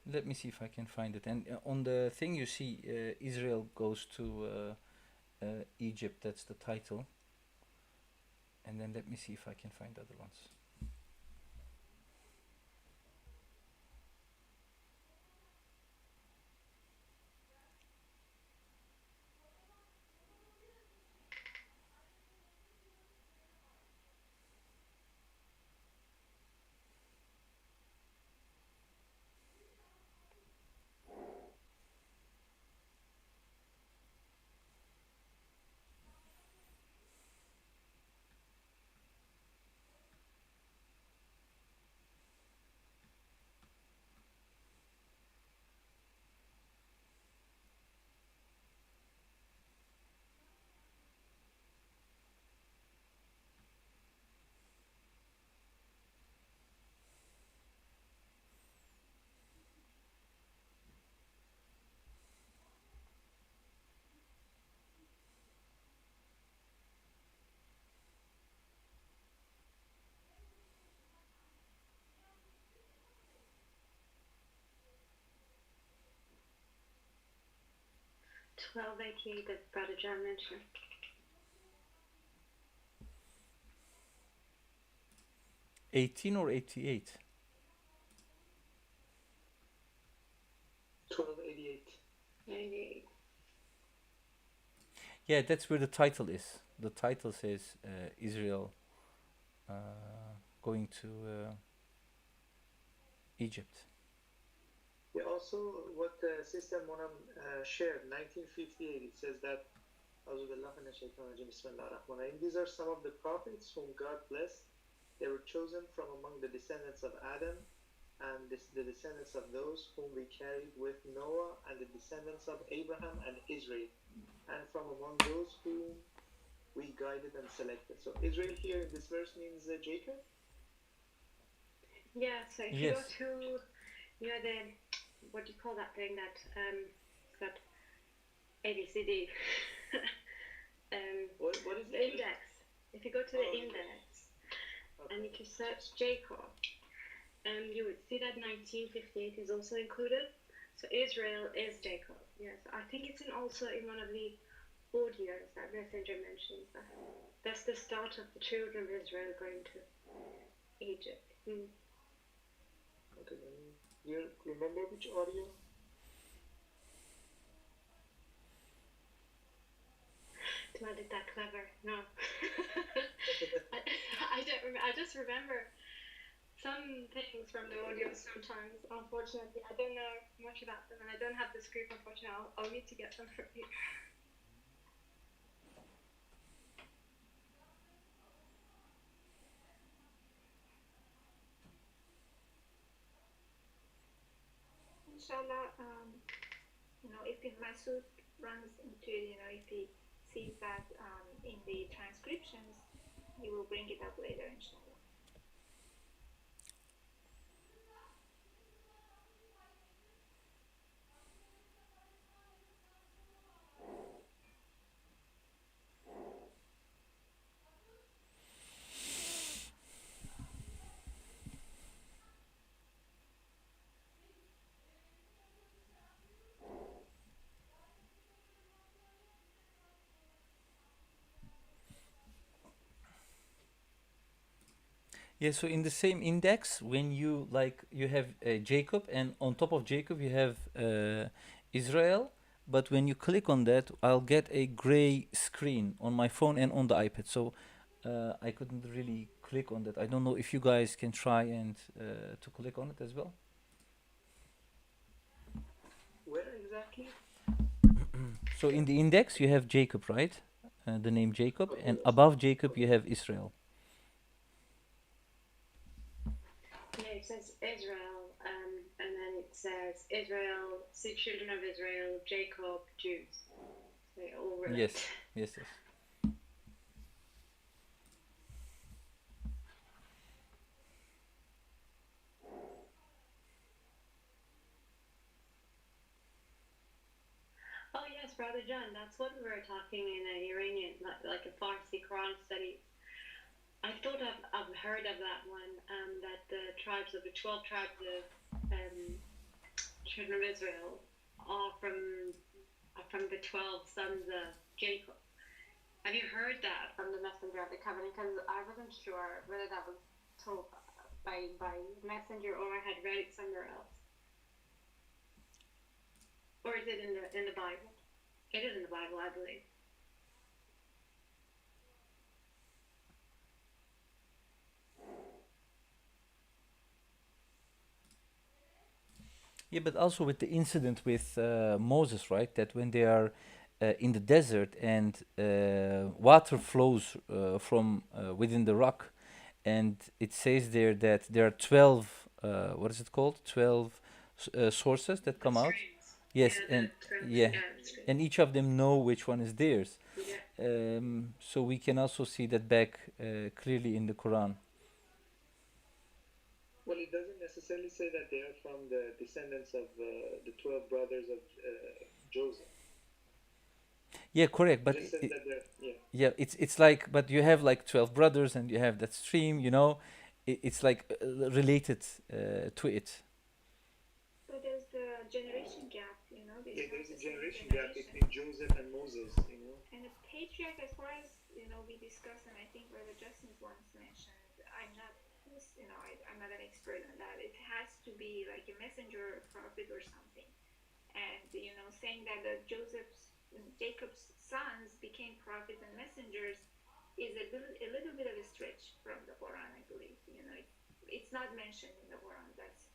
Let me see if I can find it. And on the thing you see, Israel goes to Egypt. That's the title. And then let me see if I can find other ones. $12.88 that Brother John mentioned. 18 or 88? 1288. 88. Yeah, that's where the title is. The title says Israel going to Egypt. Yeah, also what Sister Monam shared, 1958, it says that these are some of the prophets whom God blessed. They were chosen from among the descendants of Adam and the descendants of those whom we carried with Noah and the descendants of Abraham and Israel, and from among those whom we guided and selected. So Israel here in this verse means Jacob? Yeah, so if you go to, the, what do you call that thing that, it's got ABCD. What is the it? index. If you go to the index, okay, and if you search Jacob, you would see that 1958 is also included. So Israel is Jacob. Yes, I think it's also in one of the audios that Messenger mentions that. That's the start of the children of Israel going to Egypt. Okay, you remember which audio? Do I look that clever? No. I don't remember. I just remember some things from the audio sometimes. Unfortunately, I don't know much about them, and I don't have the script. Unfortunately, I'll need to get them from you. Inshallah, if the Masud runs into it, if he sees that in the transcriptions, he will bring it up later, inshallah. Yeah, so in the same index, when you you have Jacob, and on top of Jacob you have Israel, but when you click on that, I'll get a gray screen on my phone and on the iPad. So I couldn't really click on that. I don't know if you guys can try and to click on it as well. Where exactly? So in the index you have Jacob, right? The name Jacob, and above Jacob you have Israel. Yeah, it says Israel, and then it says Israel, the children of Israel, Jacob, Jews. They all relate. Yes, yes, yes. Oh yes, Brother John, that's what we were talking in Iranian, like a Farsi Quran study. I thought I've heard of that one. That the tribes of the 12 tribes of children of Israel are from the 12 sons of Jacob. Have you heard that from the messenger of the covenant? Because I wasn't sure whether that was told by messenger or I had read it somewhere else. Or is it in the Bible? It is in the Bible, I believe. Yeah, but also with the incident with Moses, right? That when they are in the desert and water flows from within the rock, and it says there that there are 12, what is it called? 12 sources that come out. Streams. Yes, Yeah, and yeah, yeah, the streams. and each of them know which one is theirs. Yeah. So we can also see that back clearly in the Quran. Well, it doesn't necessarily say that they are from the descendants of the 12 brothers of Joseph. Yeah, correct. It But just says that they're, yeah. yeah, it's like, but you have like 12 brothers, and you have that stream. It's like related to it. But there's the generation gap, Yeah, between there's a the same generation gap generation. between Joseph and Moses, And the patriarch, as far as we discussed, and I think Brother Justin once mentioned, I'm not, I'm not an expert on that. It has to be like a messenger, prophet, or something. And saying that Jacob's sons became prophets and messengers is a little bit of a stretch from the Quran, I believe. It's not mentioned in the Quran. That's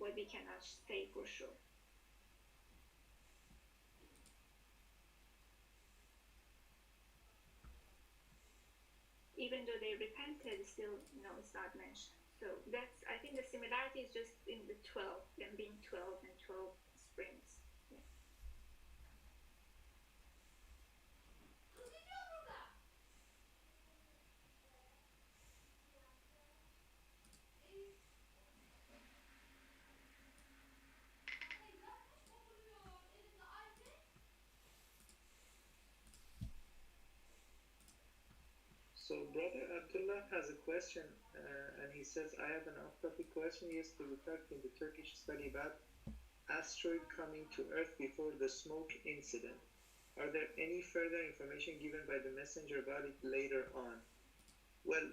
what we cannot say for sure. Even though they repented, still, it's not mentioned. So I think the similarity is just in the 12, them being 12 and 12 springs. Yeah. So Brother Abdullah has a question, and he says, I have an off-topic question. Yesterday we talked in the Turkish study about asteroid coming to Earth before the smoke incident. Are there any further information given by the messenger about it later on? Well,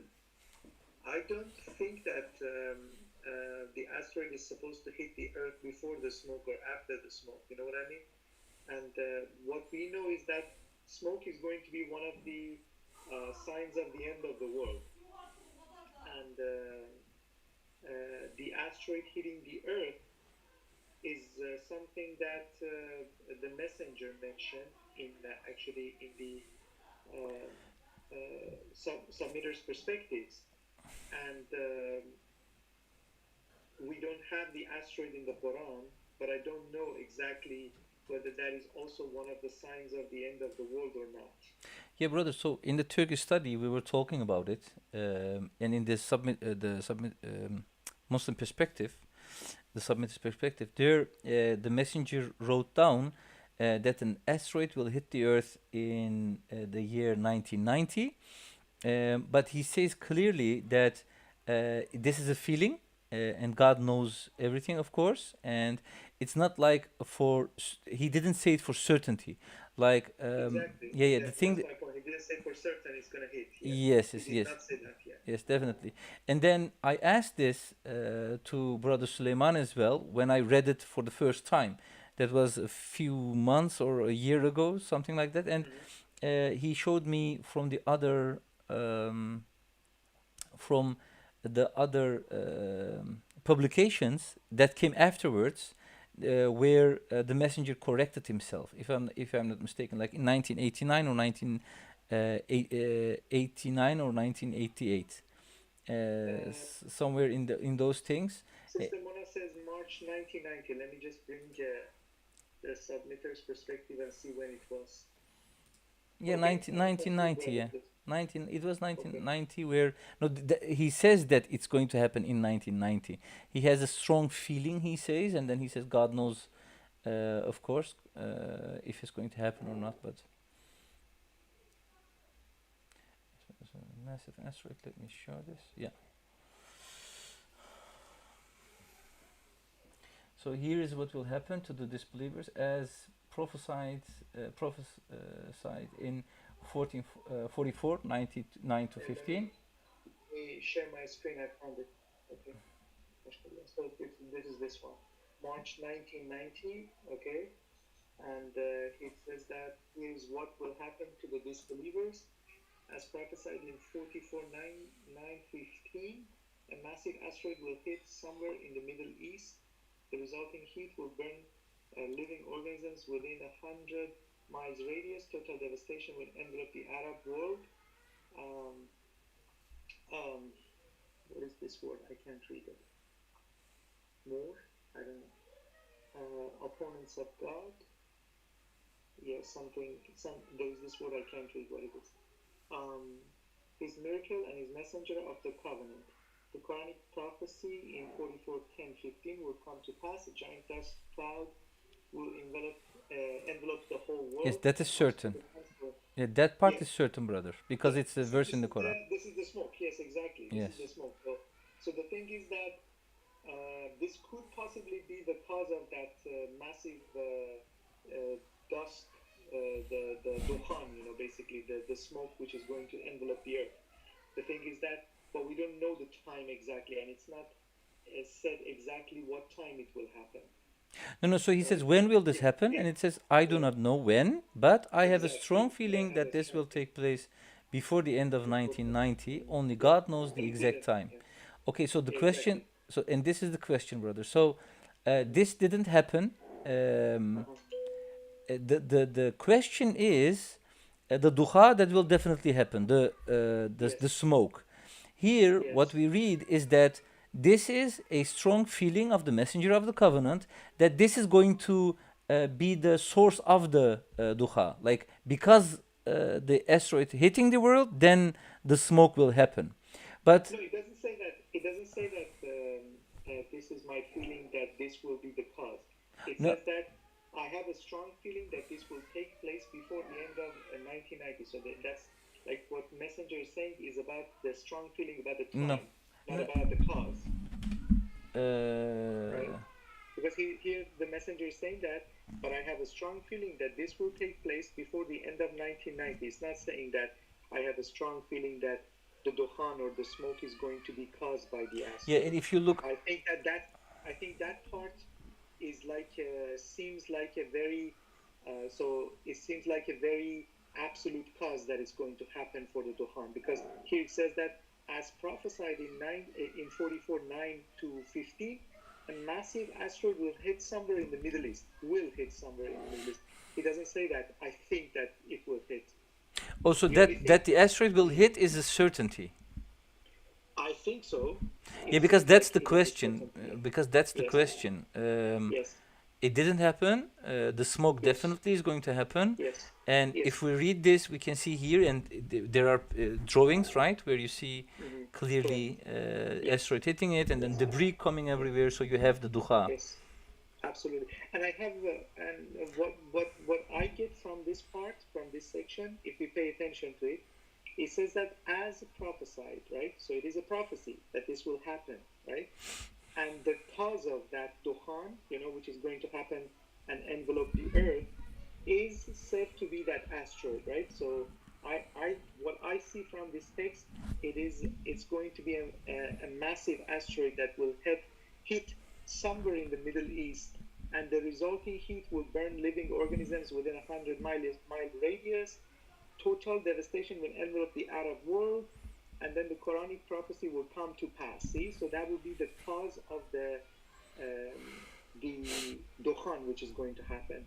I don't think that the asteroid is supposed to hit the Earth before the smoke or after the smoke. You know what I mean? And what we know is that smoke is going to be one of the signs of the end of the world. And the asteroid hitting the Earth is something that the messenger mentioned in the submitters' perspectives. And we don't have the asteroid in the Quran, but I don't know exactly whether that is also one of the signs of the end of the world or not. Yeah, brother. So in the Turkish study, we were talking about it, and in the Muslim perspective, the submitter's perspective, there the messenger wrote down that an asteroid will hit the Earth in the year 1990, but he says clearly that this is a feeling, and God knows everything, of course, and it's not like he didn't say it for certainty, like Exactly. yeah, the thing That's my point. He didn't say for certain it's going to hit. yes, He yes, did yes. not say that yet. Yes, definitely. And then I asked this to Brother Suleiman as well when I read it for the first time. That was a few months or a year ago, something like that. And he showed me from the other publications that came afterwards, where the messenger corrected himself. If I'm not mistaken, like in 1989 or 1989 or 1988, somewhere in those things. Sister Mona says March 1990. Let me just bring the submitter's perspective and see when it was. Yeah, Okay, 1990. Yeah, good. 19. It was 1990. Where no, he says that it's going to happen in 1990. He has a strong feeling. He says, and then he says, God knows, of course, if it's going to happen or not. But massive asteroid. Let me show this. Yeah. So here is what will happen to the disbelievers as prophesied in 44, 99 to 15. Let me share my screen. I found it. Okay. So this is this one. March 1990. Okay. And it says that here's what will happen to the disbelievers. As prophesied in 44:9:15, a massive asteroid will hit somewhere in the Middle East. The resulting heat will burn living organisms within 100 miles radius. Total devastation will envelop the Arab world. What is this word? I can't read it. More? I don't know. Opponents of God. Yeah, there's this word I can't read what it is. His miracle and his messenger of the covenant. The Quranic prophecy in 44:10-15 will come to pass. A giant dust cloud will envelop the whole world. Yes, that is certain. Yeah, that part is certain, brother, because it's a verse in the Quran. This is the smoke. Yes, exactly. This is the smoke. So the thing is that this could possibly be the cause of that massive dust, the dukhan, basically the smoke which is going to envelop the earth. The thing is that, but we don't know the time exactly, and it's not said exactly what time it will happen. No, so he says, when will this happen? And it says, I do not know when, but I have a strong feeling that this will take place before the end of 1990. Only God knows the exact time. Okay, so the question, and this is the question, brother. So this didn't happen. The question is the dukha that will definitely happen, the smoke. Here, what we read is that this is a strong feeling of the messenger of the covenant that this is going to be the source of the dukha. Like, because the asteroid hitting the world, then the smoke will happen. But no, it doesn't say that. It doesn't say that this is my feeling that this will be the cause. It says that I have a strong feeling that this will take place before the end of 1990. So that's like what messenger is saying is about the strong feeling about the time, not about the cause. Right? Because here the messenger is saying that, but I have a strong feeling that this will take place before the end of 1990. It's not saying that I have a strong feeling that the dukhan or the smoke is going to be caused by the asteroid. Yeah, and if you look, I think that part is like seems like a very so it seems like a very absolute cause that is going to happen for the dukhan, because here it says that as prophesied in 44:9-15, a massive asteroid will hit somewhere in the Middle East. Will hit somewhere in the Middle East. He doesn't say that I think that it will hit. Also, that the asteroid will hit is a certainty. I think so. Yeah, because that's the question. Yes. It didn't happen. The smoke definitely is going to happen. Yes. And if we read this, we can see here, and there are drawings, right, where you see clearly asteroid hitting it, and then debris coming everywhere. So you have the dukha. Yes, absolutely. And I have, and what I get from this part, from this section, if we pay attention to it, it says that as prophesied, right? So it is a prophecy that this will happen, right? And the cause of that dukhan, which is going to happen and envelope the earth, is said to be that asteroid, right? So what I see from this text, it's going to be a massive asteroid that will hit somewhere in the Middle East, and the resulting heat will burn living organisms within 100-mile radius. Total devastation will envelop the Arab world, and then the Quranic prophecy will come to pass. See, so that will be the cause of the dukhan which is going to happen.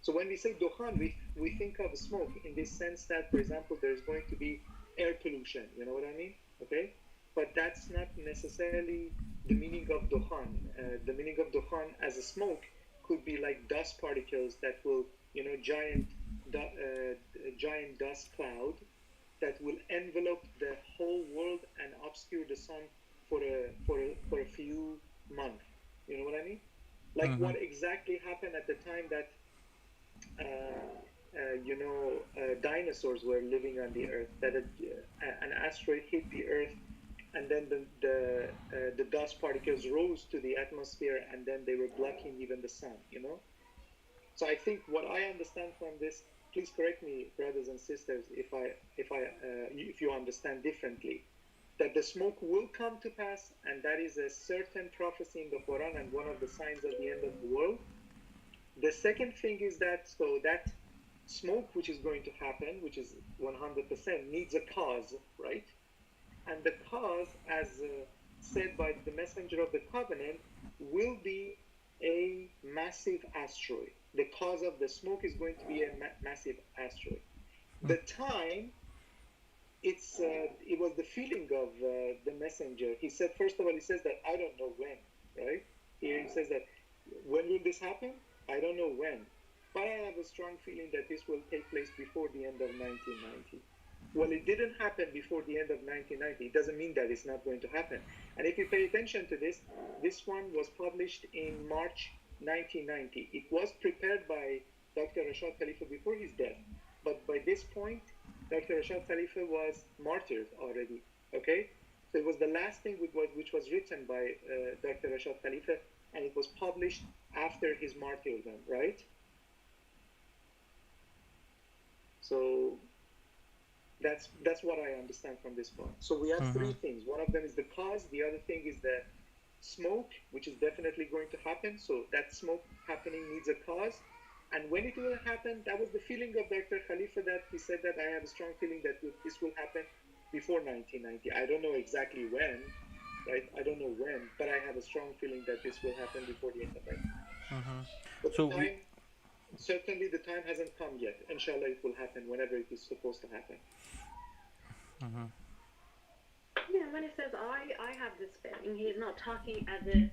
So when we say dukhan, we think of smoke in this sense that, for example, there's going to be air pollution. You know what I mean? Okay, but that's not necessarily the meaning of dukhan. The meaning of dukhan as a smoke could be like dust particles that will, giant dust cloud that will envelope the whole world and obscure the sun for a few months. You know what I mean? Like what exactly happened at the time that dinosaurs were living on the Earth. That an asteroid hit the Earth, and then the dust particles rose to the atmosphere, and then they were blocking even the sun. So I think what I understand from this, please correct me, brothers and sisters, if you understand differently, that the smoke will come to pass, and that is a certain prophecy in the Quran and one of the signs of the end of the world. The second thing is that that smoke which is going to happen, which is 100%, needs a cause, right? And the cause, as said by the messenger of the covenant, will be a massive asteroid. The cause of the smoke is going to be a massive asteroid. The time, it was the feeling of the messenger. He said, first of all, he says that I don't know when, right? He says that when will this happen? I don't know when, but I have a strong feeling that this will take place before the end of 1990. Well, it didn't happen before the end of 1990. It doesn't mean that it's not going to happen. And if you pay attention to this one was published in March 1990. It was prepared by Dr. Rashad Khalifa before his death, but by this point, Dr. Rashad Khalifa was martyred already, okay? So it was the last thing which was written by Dr. Rashad Khalifa, and it was published after his martyrdom, right? So that's what I understand from this point. So we have three things. One of them is the cause. The other thing is the smoke, which is definitely going to happen. So that smoke happening needs a cause. And when it will happen, that was the feeling of Dr. Khalifa, that he said that I have a strong feeling that this will happen before 1990. I don't know exactly when, right? I don't know when, but I have a strong feeling that this will happen before the end of 1990. But So certainly the time hasn't come yet. Inshallah, it will happen whenever it is supposed to happen. Yeah, when it says I have this feeling, he's not talking as a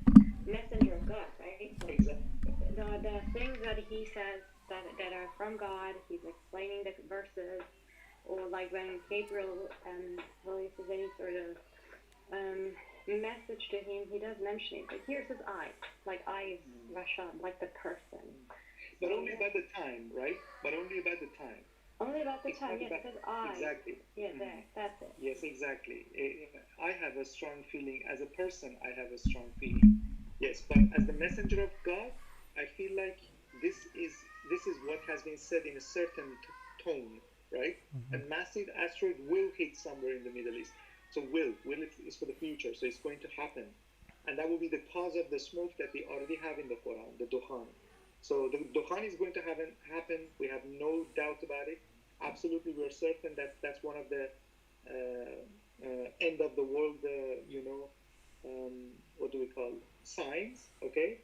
messenger of God, right? So Exactly. the things that he says that are from God, he's explaining the verses, or like when Gabriel releases any sort of message to him, he does mention it. But here it says I, like I is Rashad, like the person. But only about the time, right? But only about the time. Only about the It's time, not yes, it says I. Exactly. Yeah, there, that's it. Yes, exactly. I have a strong feeling. As a person, I have a strong feeling. Yes, but as the messenger of God, I feel like this is what has been said in a certain tone, right? A massive asteroid will hit somewhere in the Middle East. So will is for the future. So it's going to happen, and that will be the cause of the smoke that we already have in the Quran, the Dukhan. So the Dukhan is going to happen. We have no doubt about it. Absolutely, we're certain that that's one of the end of the world, what do we call signs, okay?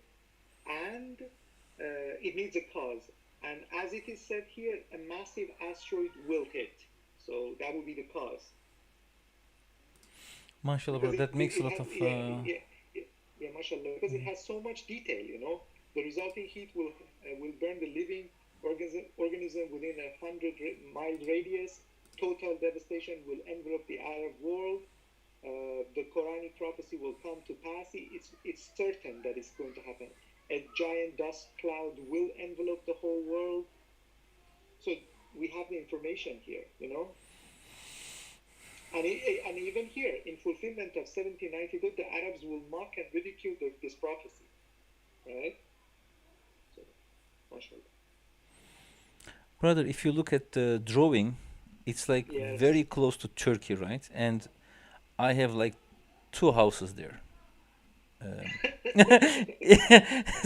And it needs a cause. And as it is said here, a massive asteroid will hit. So that will be the cause. mashallah, bro, that makes a lot of Yeah, mashallah, because it has so much detail, The resulting heat will burn the living organism within a 100-mile radius. Total devastation will envelope the Arab world. The Quranic prophecy will come to pass. It's certain that it's going to happen. A giant dust cloud will envelope the whole world. So we have the information here, And even here, in fulfillment of 1792, the Arabs will mock and ridicule this prophecy, right? So, mashallah. brother. If you look at the drawing, it's like Yes. very close to Turkey, right? And I have like 2 houses there.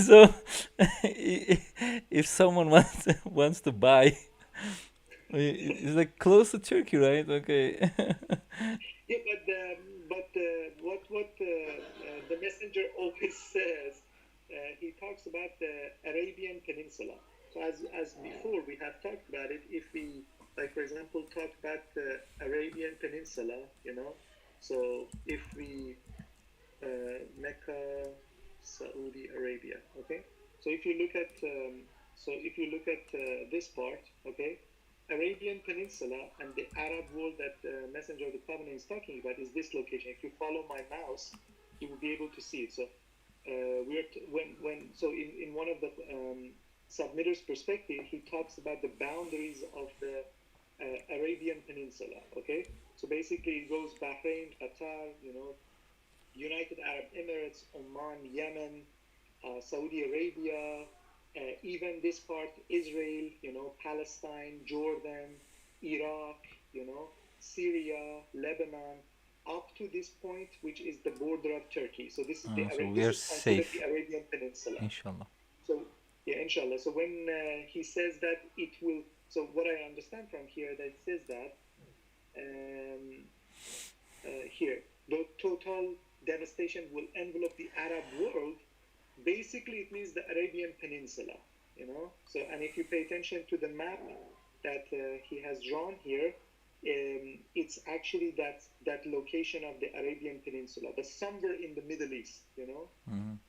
So if someone wants to buy, it's like close to Turkey, right? Okay. Yeah, but what the messenger always says, he talks about the Arabian Peninsula. So as before we have talked about it, if we, like for example, talk about the Arabian Peninsula, so if we Mecca, Saudi Arabia, okay. So if you look at this part, okay, Arabian Peninsula and the Arab world that the Messenger of the Covenant is talking about is this location. If you follow my mouse, you will be able to see it. So in one of the submitter's perspective, he talks about the boundaries of the Arabian Peninsula. Okay, so basically it goes Bahrain, Qatar, United Arab Emirates, Oman, Yemen, Saudi Arabia, even this part, Israel, Palestine, Jordan, Iraq, Syria, Lebanon, up to this point, which is the border of Turkey. So this is So we are this is considered safe, the Arabian Peninsula. inshallah. So yeah, inshallah. So when he says that it will, so what I understand from here that it says that here the total devastation will envelop the Arab world. Basically, it means the Arabian Peninsula. So and if you pay attention to the map that he has drawn here, it's actually that location of the Arabian Peninsula, but somewhere in the Middle East.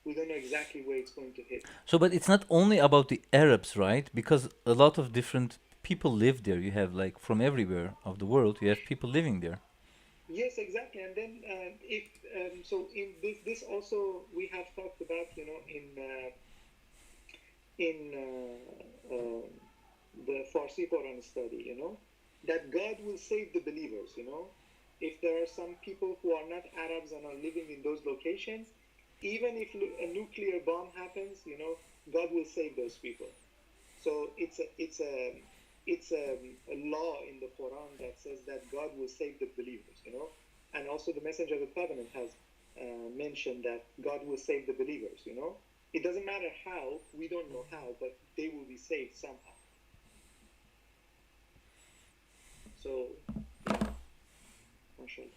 We don't know exactly where it's going to hit. So, but it's not only about the Arabs, right? Because a lot of different people live there. You have like from everywhere of the world, you have people living there. Yes, exactly. And then if so, in this also we have talked about, in the Farsi Quran study, that God will save the believers. If there are some people who are not Arabs and are living in those locations, even if a nuclear bomb happens, God will save those people. So it's a law in the Quran that says that God will save the believers, and also the Messenger of the Covenant has mentioned that God will save the believers. It doesn't matter how, we don't know how, but they will be saved somehow. So, yeah, mashallah.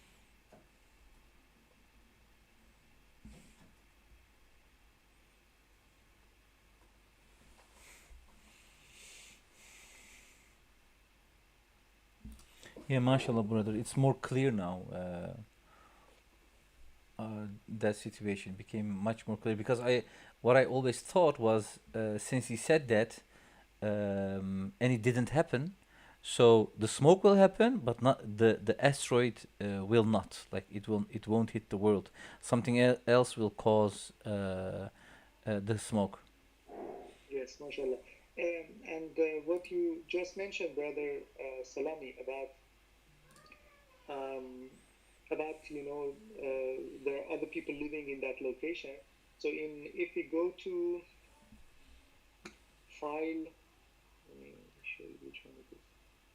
Yeah, mashallah, brother. It's more clear now. That situation became much more clear because what I always thought was, since he said that, and it didn't happen, so the smoke will happen, but not the asteroid will not. Like it won't hit the world. Something else will cause the smoke. Yes, mashallah. And what you just mentioned, brother Salami, about there are other people living in that location. So if we go to file, let me show you which one it is.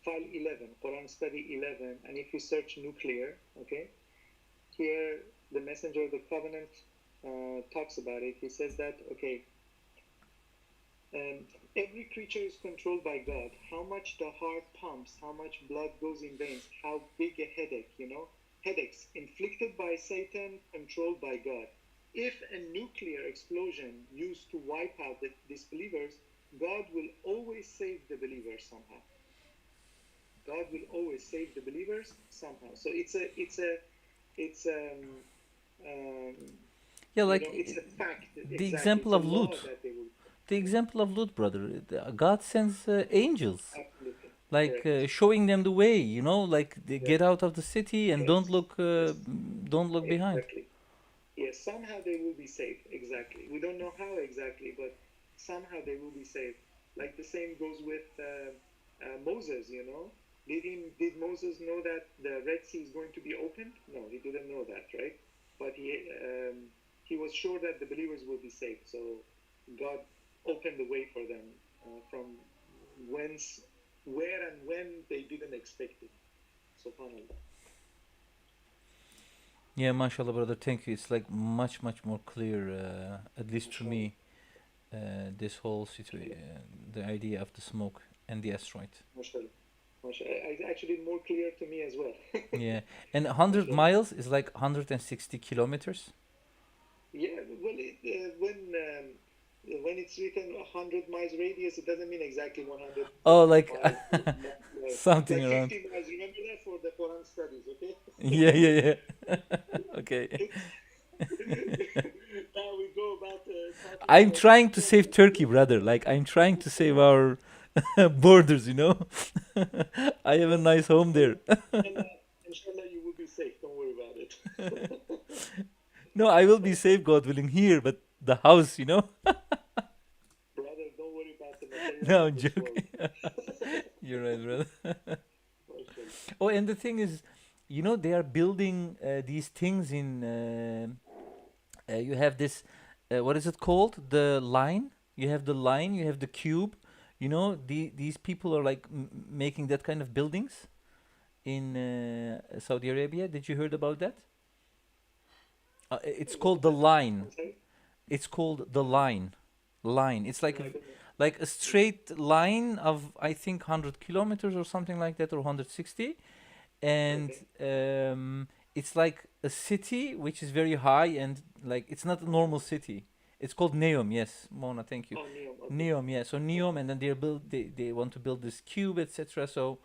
File 11, Quran Study 11, and if you search nuclear, okay, here the Messenger of the Covenant talks about it. He says that, okay, every creature is controlled by God. How much the heart pumps, how much blood goes in veins, how big a headache, headaches inflicted by Satan, controlled by God. If a nuclear explosion used to wipe out the disbelievers, God will always save the believers somehow. God will always save the believers somehow. So it's Yeah, like it's a fact. the Exactly. example It's of a law Lut. that they will. The example of Lut, brother. God sends angels, Absolutely. like Correct. showing them the way. Like they Yeah. get out of the city and Yes. don't look behind. Exactly. Yes, somehow they will be saved. Exactly. We don't know how exactly, but somehow they will be saved. Like the same goes with Moses. Did Moses know that the Red Sea is going to be opened? No, he didn't know that, right? But he was sure that the believers will be saved. So God opened the way for them from where and when they didn't expect it. SubhanAllah. Yeah, mashallah, brother. Thank you. It's like much more clear, at least to me. This whole situation, the idea of the smoke and the asteroid. MashaAllah. It's actually more clear to me as well. Yeah, and 100 miles is like 160 kilometers. Yeah, well, when it's written 100 miles radius, it doesn't mean exactly 100 Oh, like miles. something Like around. 50 miles. Remember that for the Quran studies, okay? Yeah. Okay. Now we go about talking I'm about trying to save Turkey, brother. Like I'm trying to save our borders. I have a nice home there. Inshallah, you will be safe. Don't worry about it. No, I will be safe, God willing, here, but the house. Brother, don't worry about the No, of I'm this joking. world. You're right, brother. MashaAllah. Oh, and the thing is, you know, they are building these things in. You have this. What is it called? The line. You have the line. You have the cube. You know, these people are like making that kind of buildings in Saudi Arabia. Did you heard about that? It's called What's the that? line. I'm sorry? It's called the line. Line. It's No, I don't know. like a straight line of I think 100 kilometers or something like that, or 160, and Okay. it's like a city which is very high, and like it's not a normal city. It's called Neom. Yes, Mona. Thank you. Oh, Neom. Okay. Neom. Yeah. So Neom, Okay. and then they want to build this cube, etc. So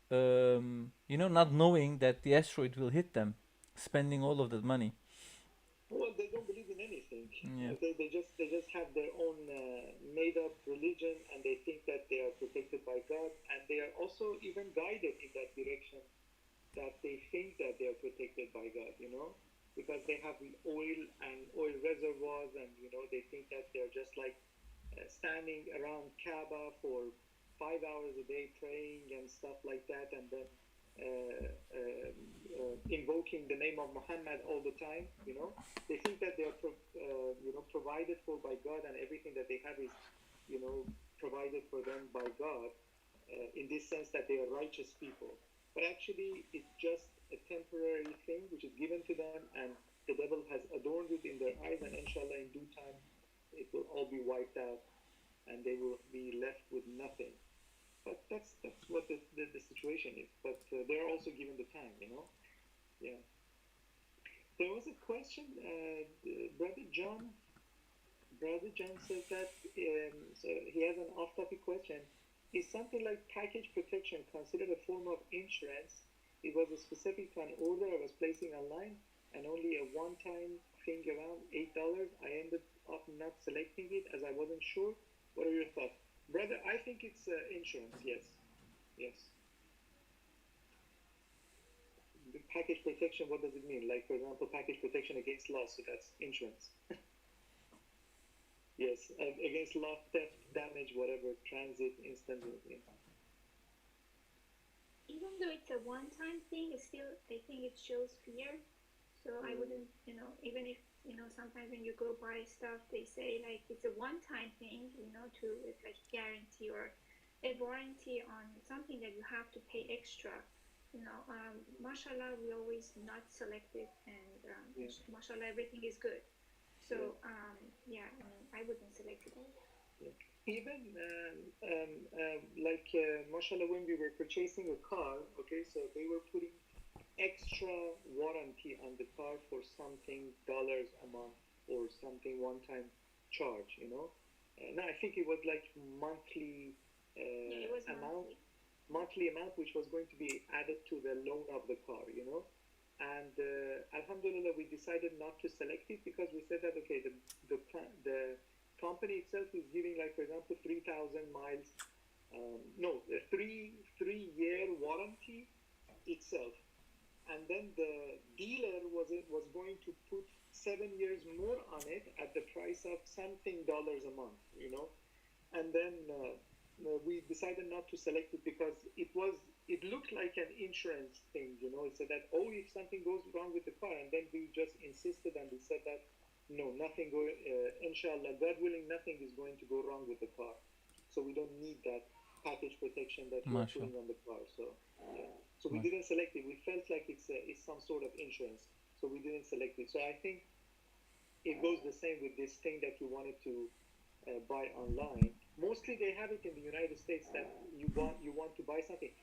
you know, not knowing that the asteroid will hit them, spending all of that money. Well, they don't believe in anything. Yeah. They just have their own made up religion, and they think that they are protected by God, and they are also even guided in that direction, that they think that they are protected by God, because they have oil and oil reservoirs, and they think that they're just like standing around Kaaba for 5 hours a day praying and stuff like that, and then invoking the name of Muhammad all the time. They think that they are provided for by God, and everything that they have is provided for them by God, in this sense that they are righteous people. But actually, it's just a temporary thing which is given to them, and the devil has adorned it in their eyes, and inshallah, in due time, it will all be wiped out, and they will be left with nothing. But that's what the situation is. But they're also given the time, Yeah. There was a question, Brother John. Brother John says that so he has an off-topic question. Is something like package protection considered a form of insurance? It was a specific to an order I was placing online, and only a one-time thing around $8. I ended up not selecting it as I wasn't sure. What are your thoughts? Brother, I think it's insurance, yes. Yes. The package protection, what does it mean? Like, for example, package protection against loss, so that's insurance. Yes, against loss, theft, damage, whatever, transit, instant. Even though it's a one-time thing, it's still, I think it shows fear. So I wouldn't, even if, sometimes when you go buy stuff, they say like it's a one-time thing, to like guarantee or a warranty on something that you have to pay extra. Mashallah, we always not select it, and mashallah, everything is good. So I wouldn't select it. Even mashallah, when we were purchasing a car, okay, so they were putting extra warranty on the car for something dollars a month or something one-time charge, No, I think it was like monthly It was monthly amount, which was going to be added to the loan of the car, And alhamdulillah, we decided not to select it because we said that okay, the company itself is giving, like, for example, 3,000 miles, a three-year warranty itself, and then the dealer was going to put 7 years more on it at the price of something dollars a month, and then we decided not to select it because it looked like an insurance thing, It said that, oh, if something goes wrong with the car, and then we just insisted and we said that no, nothing inshallah, God willing, nothing is going to go wrong with the car, so we don't need that package protection that we're putting on the car. So so we didn't select it. We felt like it's some sort of insurance, so we didn't select it. So I think it goes the same with this thing that you wanted to buy online. Mostly they have it in the United States that you want to buy something.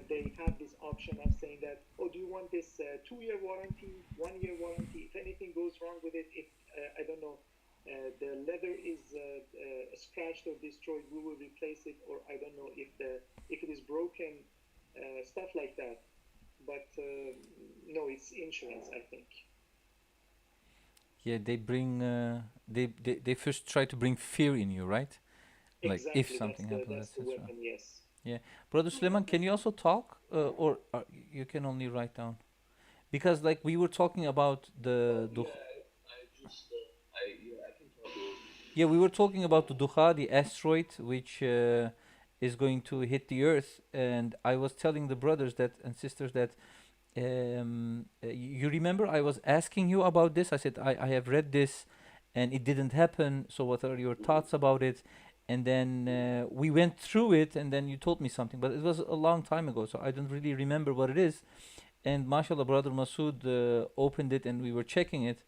They have this option of saying that, oh, do you want this 2-year warranty, 1-year warranty? If anything goes wrong with it, if I don't know, the leather is scratched or destroyed, we will replace it. Or I don't know if it is broken, stuff like that. But no, it's insurance, I think. Yeah, they bring they first try to bring fear in you, right? Like Exactly, if something happens, that's the etc. weapon, yes. Yeah, Brother Suleiman, can you also talk, or you can only write down? Because like we were talking about the I just, I can talk. Yeah, we were talking about the Duha, the asteroid, which is going to hit the Earth, and I was telling the brothers that and sisters that you remember I was asking you about this. I said I have read this, and it didn't happen. So what are your thoughts about it? And then we went through it, and then you told me something, but it was a long time ago, so I don't really remember what it is. And mashallah, brother Masood opened it, and we were checking it.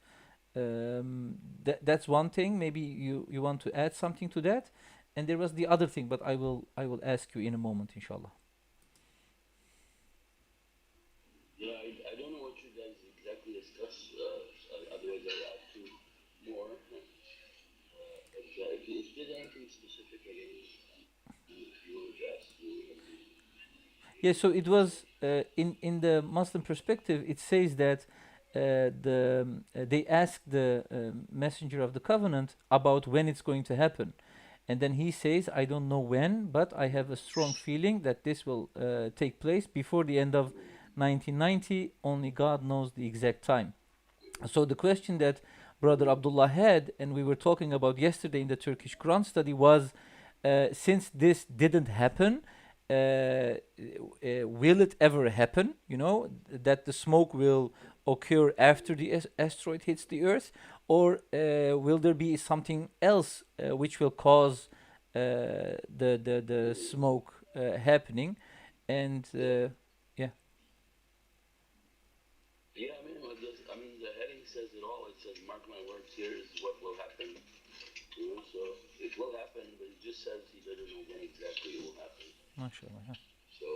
That's one thing. Maybe you want to add something to that. And there was the other thing, but I will ask you in a moment, inshallah. Yeah, I don't know what you guys exactly discuss. Otherwise, I'll add to more. If there's anything specific, again, if you want to ask me. Yeah, so it was in the Muslim perspective. It says that they asked the messenger of the covenant about when it's going to happen, and then he says, "I don't know when, but I have a strong feeling that this will take place before the end of 1990. Only God knows the exact time." So the question that Brother Abdullah had, and we were talking about yesterday in the Turkish Quran study, was since this didn't happen, will it ever happen? You know, that the smoke will occur after the asteroid hits the Earth, or will there be something else which will cause the smoke happening? And yeah, Yeah, I mean, the heading says it all. It says, "Mark my words, here is what will happen." You know, so it will happen, but it just says he doesn't know when exactly it will happen. mashallah. Yeah. So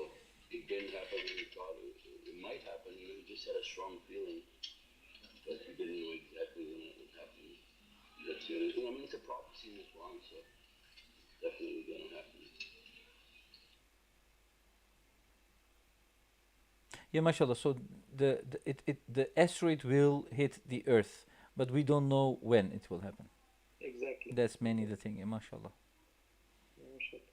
it didn't happen when he thought it might happen. He just had a strong feeling, but he didn't know exactly when it would happen. That's the only thing. I mean, it's a prophecy in the Quran, so definitely gonna happen. Yeah, mashallah. So the asteroid will hit the Earth, but we don't know when it will happen. Exactly. That's mainly the thing. Yeah, mashallah. MashaAllah.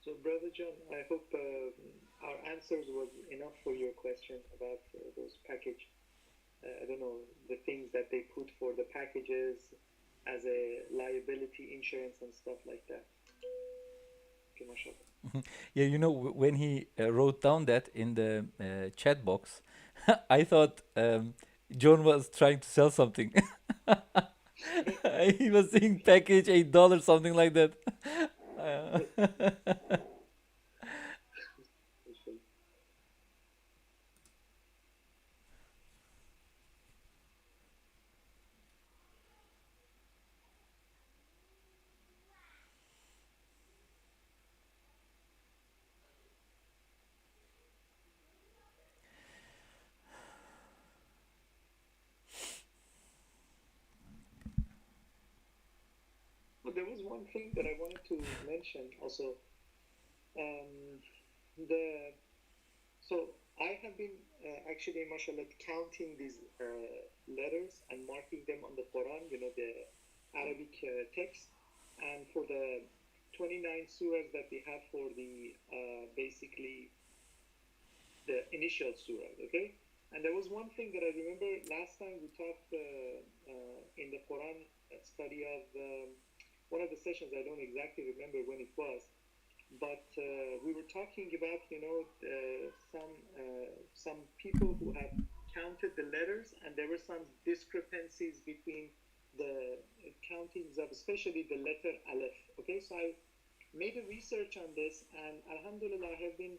So, Brother John, I hope our answers was enough for your question about those package. I don't know, the things that they put for the packages as a liability insurance and stuff like that. Okay, mashallah. Yeah, you know, when he wrote down that in the chat box, I thought John was trying to sell something. He was saying package $8, something like that. But there was one thing that I wanted to mention also. The So I have been actually, mashallah, counting these letters and marking them on the Quran, you know, the Arabic text. And for the 29 surahs that we have for the basically the initial surah, okay? And there was one thing that I remember last time we talked in the Quran study of one of the sessions. I don't exactly remember when it was, but we were talking about, you know, some people who have counted the letters, and there were some discrepancies between the countings of especially the letter Aleph. Okay, so I made a research on this, and alhamdulillah, I have been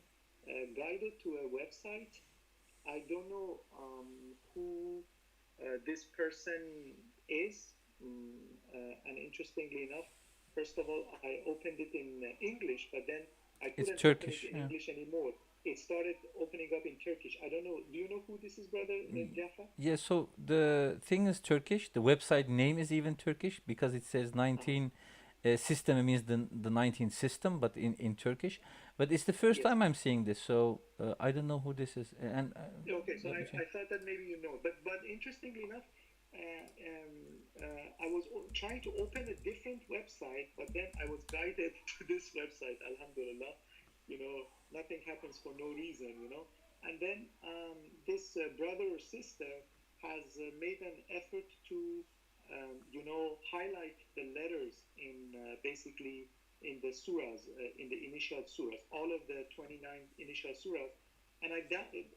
guided to a website. I don't know who this person is, and interestingly enough, first of all, I opened it in English, but then I It's couldn't Turkish. open it in Yeah. English anymore. It started opening up in Turkish. I don't know. Do you know who this is, brother Jaffa? Yeah, so the thing is Turkish. The website name is even Turkish because it says system means the 19th system, but in Turkish. But it's the first Yes. time I'm seeing this, so I don't know who this is. And Okay, so let me check. I thought that maybe you know, but interestingly enough, I was trying to open a different website, but then I was guided to this website. Alhamdulillah, nothing happens for no reason. And then this brother or sister has made an effort to, highlight the letters in basically in the surahs, in the initial surahs, all of the 29 initial surahs. And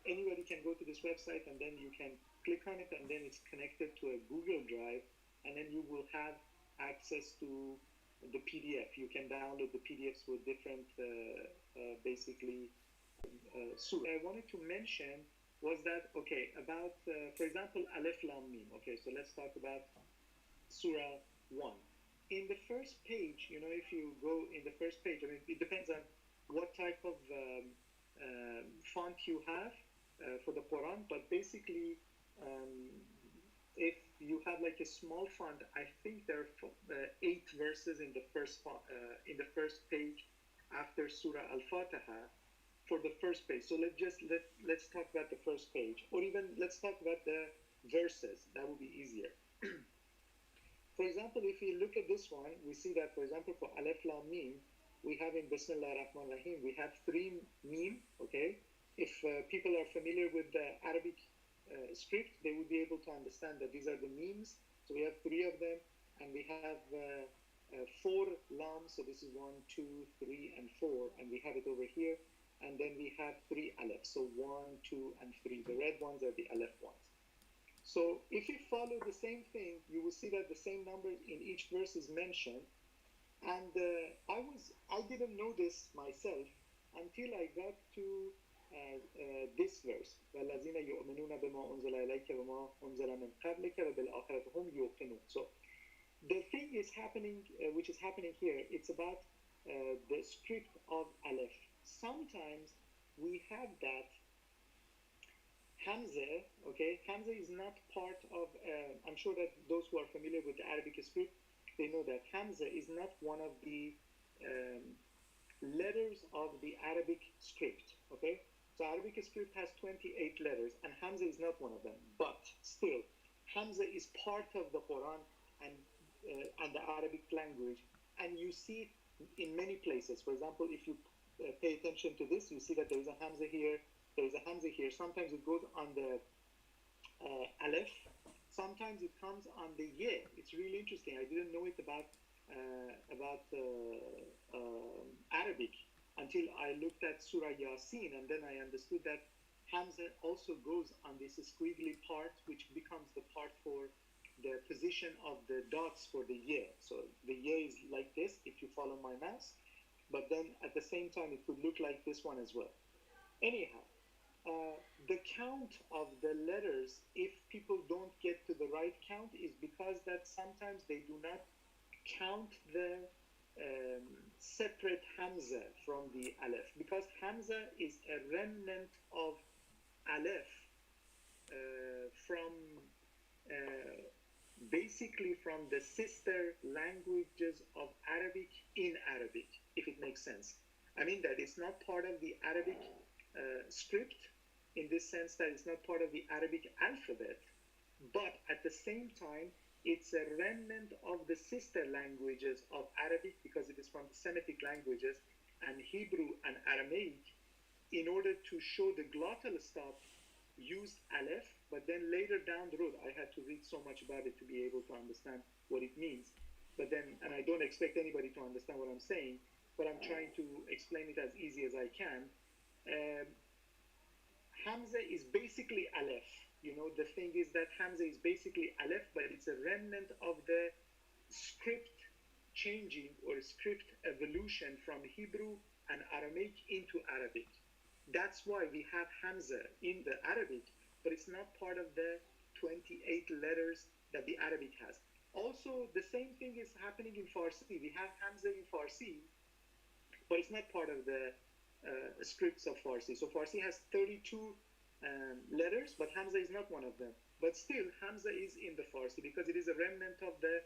anybody can go to this website, and then you can click on it, and then it's connected to a Google Drive, and then you will have access to the PDF. You can download the PDFs with different, basically. So I wanted to mention was that, okay, about, for example, Aleph Lam Mim. Okay, so let's talk about Surah 1. In the first page, if you go in the first page, I mean, it depends on what type of font you have for the Quran, but basically, if you have like a small font, I think there are 8 verses in the first page after Surah Al-Fatiha for the first page. So let's talk about the first page, or even let's talk about the verses. That would be easier. For example, if we look at this one, we see that, for example, for Aleph Lam Mim, we have in Bismillah ar-Rahman ar-Rahim, we have 3 mim, okay? If people are familiar with the Arabic script, they would be able to understand that these are the memes. So we have 3 of them, and we have 4 lam, so this is 1, 2, 3, and 4, and we have it over here. And then we have 3 aleph, so 1, 2, and 3. The red ones are the aleph ones. So if you follow the same thing, you will see that the same number in each verse is mentioned. And I didn't know this myself until I got to this verse. وَالَّذِينَ يُؤْمِنُونَ بِمَا أُنزِلَ إِلَيْكَ وَمَا أُنزِلَ مِنْ قَبْلِكَ وَبِالْآخِرَةِ هُمْ يُوقِنُونَ. So the thing is happening, which is happening here, it's about the script of Aleph. Sometimes we have that Hamza, okay? Hamza is not part of, I'm sure that those who are familiar with the Arabic script, they know that Hamza is not one of the letters of the Arabic script, okay? So Arabic script has 28 letters, and Hamza is not one of them. But still, Hamza is part of the Quran and the Arabic language, and you see it in many places. For example, if you pay attention to this, you see that there is a Hamza here, there is a Hamza here. Sometimes it goes on the Aleph, sometimes it comes on the Ye. It's really interesting. I didn't know it about Arabic until I looked at Surah Yasin, and then I understood that Hamza also goes on this squiggly part, which becomes the part for the position of the dots for the Ye. So the Ye is like this if you follow my mouse, but then at the same time it could look like this one as well. Anyhow, the count of the letters, if people don't get to the right count, is because that sometimes they do not count the separate Hamza from the Aleph, because Hamza is a remnant of Aleph from basically from the sister languages of Arabic in Arabic, if it makes sense. I mean that it's not part of the Arabic script, in this sense that it's not part of the Arabic alphabet, but at the same time, it's a remnant of the sister languages of Arabic, because it is from the Semitic languages, and Hebrew and Aramaic, in order to show the glottal stop, used Aleph, but then later down the road, I had to read so much about it to be able to understand what it means. But then, and I don't expect anybody to understand what I'm saying, but I'm trying to explain it as easy as I can. Hamza is basically Aleph. The thing is that Hamza is basically Aleph, but it's a remnant of the script changing or script evolution from Hebrew and Aramaic into Arabic. That's why we have Hamza in the Arabic, but it's not part of the 28 letters that the Arabic has. Also, the same thing is happening in Farsi. We have Hamza in Farsi, but it's not part of the scripts of Farsi. So Farsi has 32 letters, but Hamza is not one of them. But still, Hamza is in the Farsi because it is a remnant of the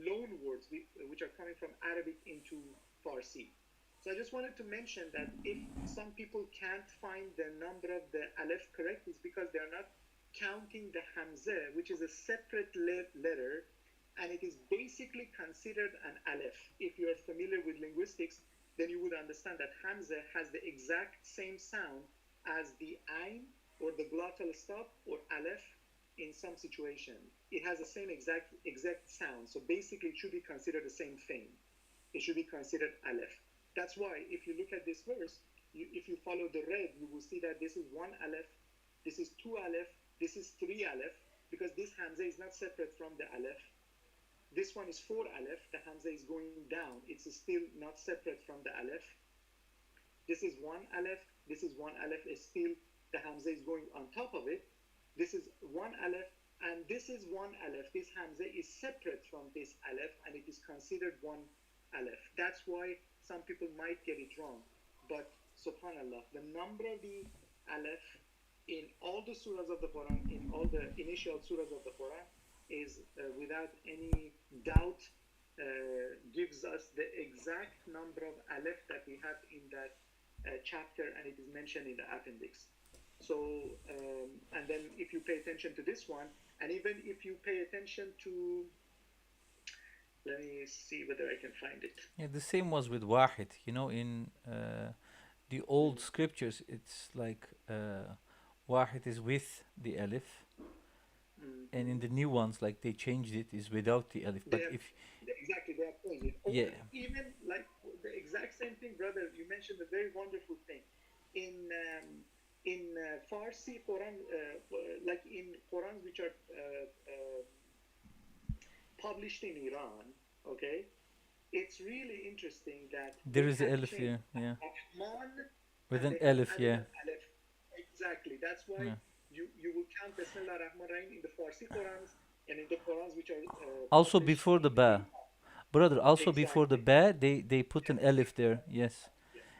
loan words which are coming from Arabic into Farsi. So I just wanted to mention that if some people can't find the number of the aleph correct, it's because they're not counting the hamza, which is a separate letter, and it is basically considered an aleph. If you are familiar with linguistics, then you would understand that hamza has the exact same sound as the ain or the glottal stop or aleph in some situation. It has the same exact sound. So basically it should be considered the same thing. It should be considered aleph. That's why if you look at this verse, if you follow the red, you will see that this is one aleph, this is two aleph, this is three aleph, because this hamza is not separate from the aleph. This one is four aleph, the hamza is going down. It's still not separate from the aleph. This is one aleph, this is one aleph, is still the hamza is going on top of it. This is one aleph, and this is one aleph. This hamza is separate from this aleph, and it is considered one aleph. That's why some people might get it wrong. But subhanallah, the number of the aleph in all the surahs of the Quran, in all the initial surahs of the Quran, is without any doubt gives us the exact number of aleph that we have in that chapter, and it is mentioned in the appendix. So, and then if you pay attention to this one, and even if you pay attention to, let me see whether I can find it. Yeah, the same was with wahid. You know, in the old scriptures, it's like wahid is with the alif, and in the new ones, like they changed it, is without the alif. But if exactly, they have changed it. yeah, Even like the exact same thing, brother. You mentioned a very wonderful thing in Farsi Quran, like in Qurans which are published in Iran. Okay, it's really interesting that there is the alif here, yeah, Rahman with and an they have alif, added yeah. an alif. Exactly. That's why Yeah. you will count Bismillah ar-Rahman ar-Rahim in the Farsi Qurans and in the Qurans which are Also published before the in ba, brother. Also before the Exactly. ba, they put an alif there. Yes.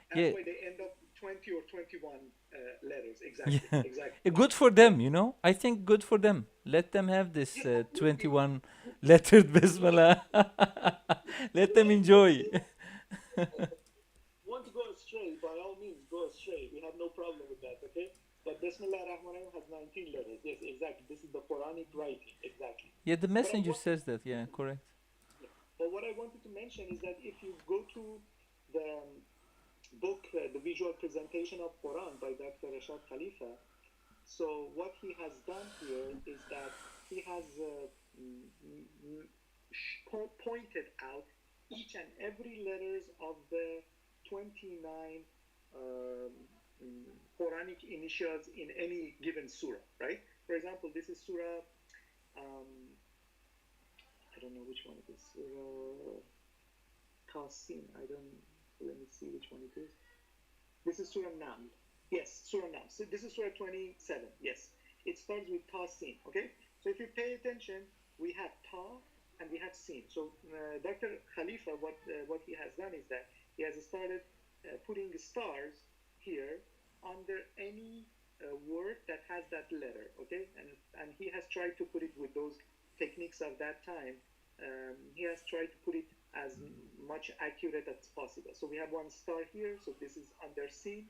That's Yeah. why they end up 20 or 21 letters. Yeah. Exactly. Exactly. Good for them, you know. I think good for them. Let them have this 21 lettered Bismillah. Let them enjoy. Want to go astray, by all means, go astray. We have no problem with that, okay? But Bismillah ar-Rahman ar-Rahim has 19 letters. Yes, exactly. This is the Quranic writing. Exactly. Yeah, the But messenger says that. Yeah, correct. But what I wanted to mention is that if you go to the book, The Visual Presentation of Quran by Dr. Rashad Khalifa, so what he has done here is that he has pointed out each and every letters of the 29 Quranic initials in any given surah, right? For example, this is surah, I don't know which one it is, surah Tasin, let me see which one it is. This is surah Naml. Yes, surah Naml. So this is surah 27, yes. It starts with Tasin, okay? So if you pay attention, we have Ta and we have Sin. So Dr. Khalifa, what he has done is that he has started putting stars here under any word that has that letter, okay? And he has tried to put it with those techniques of that time. He has tried to put it as much accurate as possible. So we have one star here, so this is under Sin.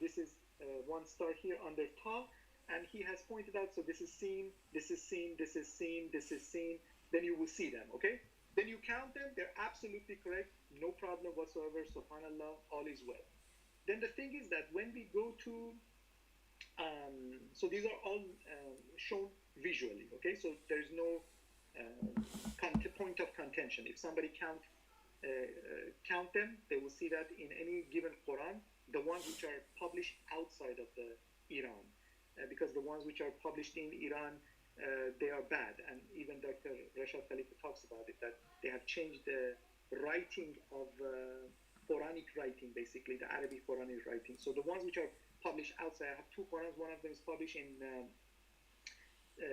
This is one star here under Ta, and he has pointed out, so this is Sin, this is Sin, this is Sin, this is Sin, then you will see them, okay? Then you count them, they're absolutely correct, no problem whatsoever, subhanallah, all is well. Then the thing is that when we go to, so these are all shown visually, okay? So there's no point of contention. If somebody count them, they will see that in any given Quran, the ones which are published outside of the Iran, because the ones which are published in Iran, they are bad. And even Dr. Rashad Khalifa talks about it, that they have changed the writing of Quranic writing, basically, the Arabic Quranic writing. So the ones which are published outside, I have two Qurans, one of them is published in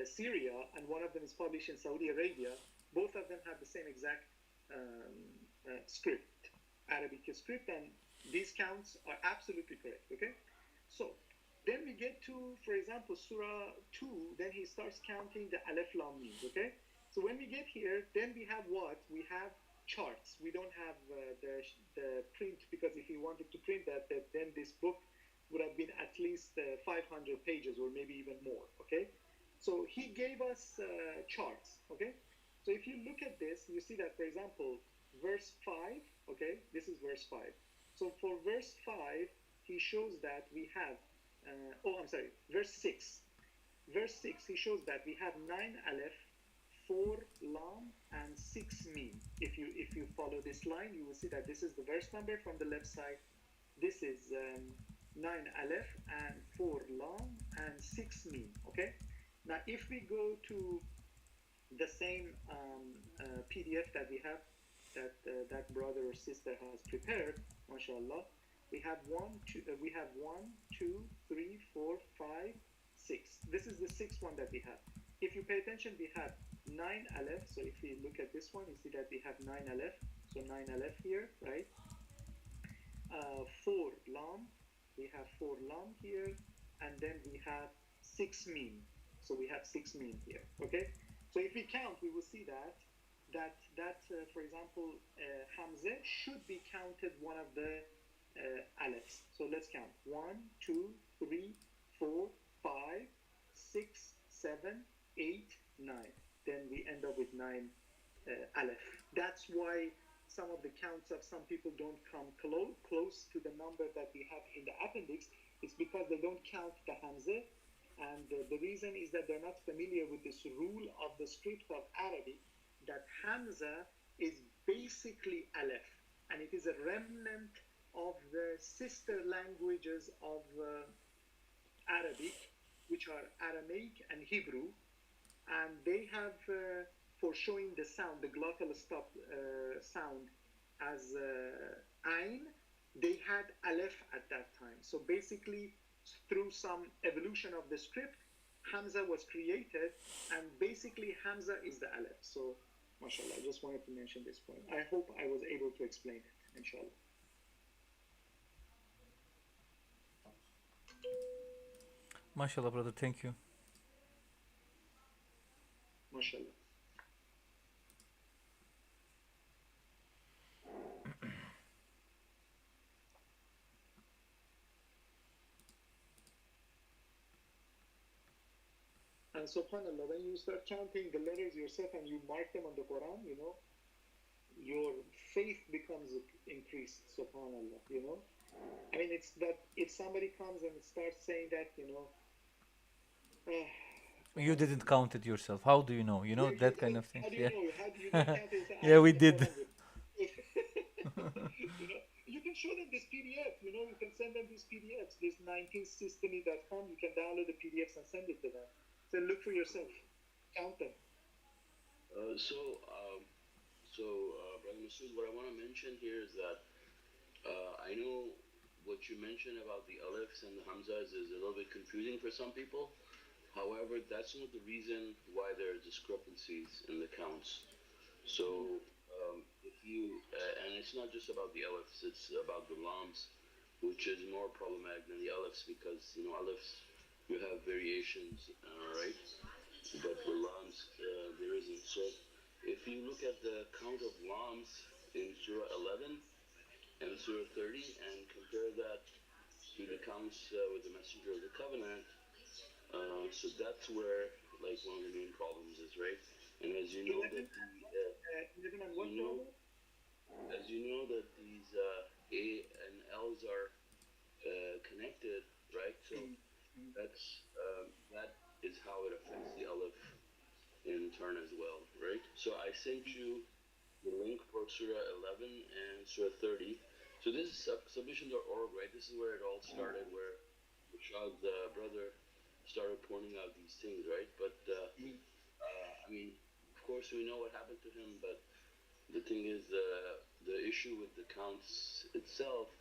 Syria, and one of them is published in Saudi Arabia. Both of them have the same exact script, Arabic script, and these counts are absolutely correct, okay? So then we get to, for example, Surah 2, then he starts counting the Alef Lam Mim, okay? So when we get here, then we have what? We have charts. We don't have the print, because if you wanted to print that, then this book would have been at least 500 pages or maybe even more, okay? So he gave us charts, okay? So if you look at this, you see that, for example, verse 5, okay? This is verse 5. So for verse 5, he shows that we have, verse 6. Verse 6, he shows that we have 9 aleph, 4 lam, and 6 mim. If you follow this line, you will see that this is the verse number from the left side. This is 9 aleph and 4 lam and 6 mim, okay? Now, if we go to the same PDF that we have, that brother or sister has prepared, mashallah, we have 1, 2, 3, 4, 5, 6. This is the sixth one that we have. If you pay attention, we have 9 aleph. So if we look at this one, you see that we have 9 aleph. So 9 aleph here, right? 4 lam. We have 4 lam here, and then we have 6 mim. So we have 6 mim here. Okay. So if we count, we will see that for example, Hamza should be counted one of the alephs. So let's count: 1, 2, 3, 4, 5, 6, 7, 8, 9. Then we end up with 9 aleph. That's why some of the counts of some people don't come close to the number that we have in the appendix. It's because they don't count the Hamza. And the reason is that they're not familiar with this rule of the script of Arabic, that Hamza is basically aleph, and it is a remnant of the sister languages of Arabic, which are Aramaic and Hebrew, and they have, for showing the sound, the glottal stop sound as Ain, they had aleph at that time. So basically, through some evolution of the script, Hamza was created, and basically Hamza is the aleph. So, mashallah, I just wanted to mention this point. I hope I was able to explain it, inshallah. MashaAllah, brother, thank you. MashaAllah. And subhanAllah, when you start counting the letters yourself and you mark them on the Quran, you know, your faith becomes increased, subhanAllah, you know. I mean, it's that if somebody comes and starts saying that, you know, You didn't count it yourself. How do you know? You know, that kind of thing. how do you Yeah. know? How do you not count it? Yeah, we did. You know, you can show them this PDF, you know, you can send them these PDFs, this 19systemy.com, you can download the PDFs and send it to them. So look for yourself, count them. Brother Masood, what I want to mention here is that I know what you mentioned about the alephs and the hamzas is a little bit confusing for some people. However, that's not the reason why there are discrepancies in the counts. So if you, and it's not just about the alephs, it's about the lams, which is more problematic than the alephs, because, you know, alephs, you have variations, right? But for lams, there isn't. So if you look at the count of lams in Surah 11 and Surah 30 and compare that to the counts with the Messenger of the Covenant, so that's where, like, one of the main problems is, right? And as you know that that these A and L's are connected, right? So that is how it affects the aleph in turn as well, right? So I sent you the link for Surah 11 and Surah 30. So this is submission.org, right? This is where it all started, where Rashad, the brother, started pointing out these things, right? But I mean, of course we know what happened to him, but the thing is, the issue with the counts itself,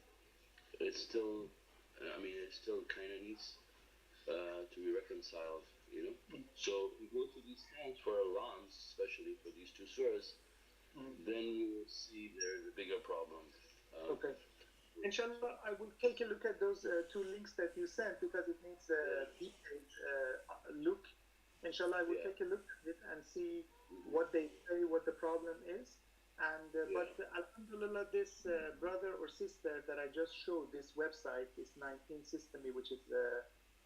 it's still, it still kind of needs to be reconciled, you know. So we go to these counts for alams, especially for these two surahs, then you will see there's a bigger problem. Okay. Inshallah, I will take a look at those two links that you sent, because it needs a detailed look. Inshallah, I will Yeah. take a look at it and see what they say, what the problem is. And but Alhamdulillah, this brother or sister that I just showed, this website, this 19 Systemy, which is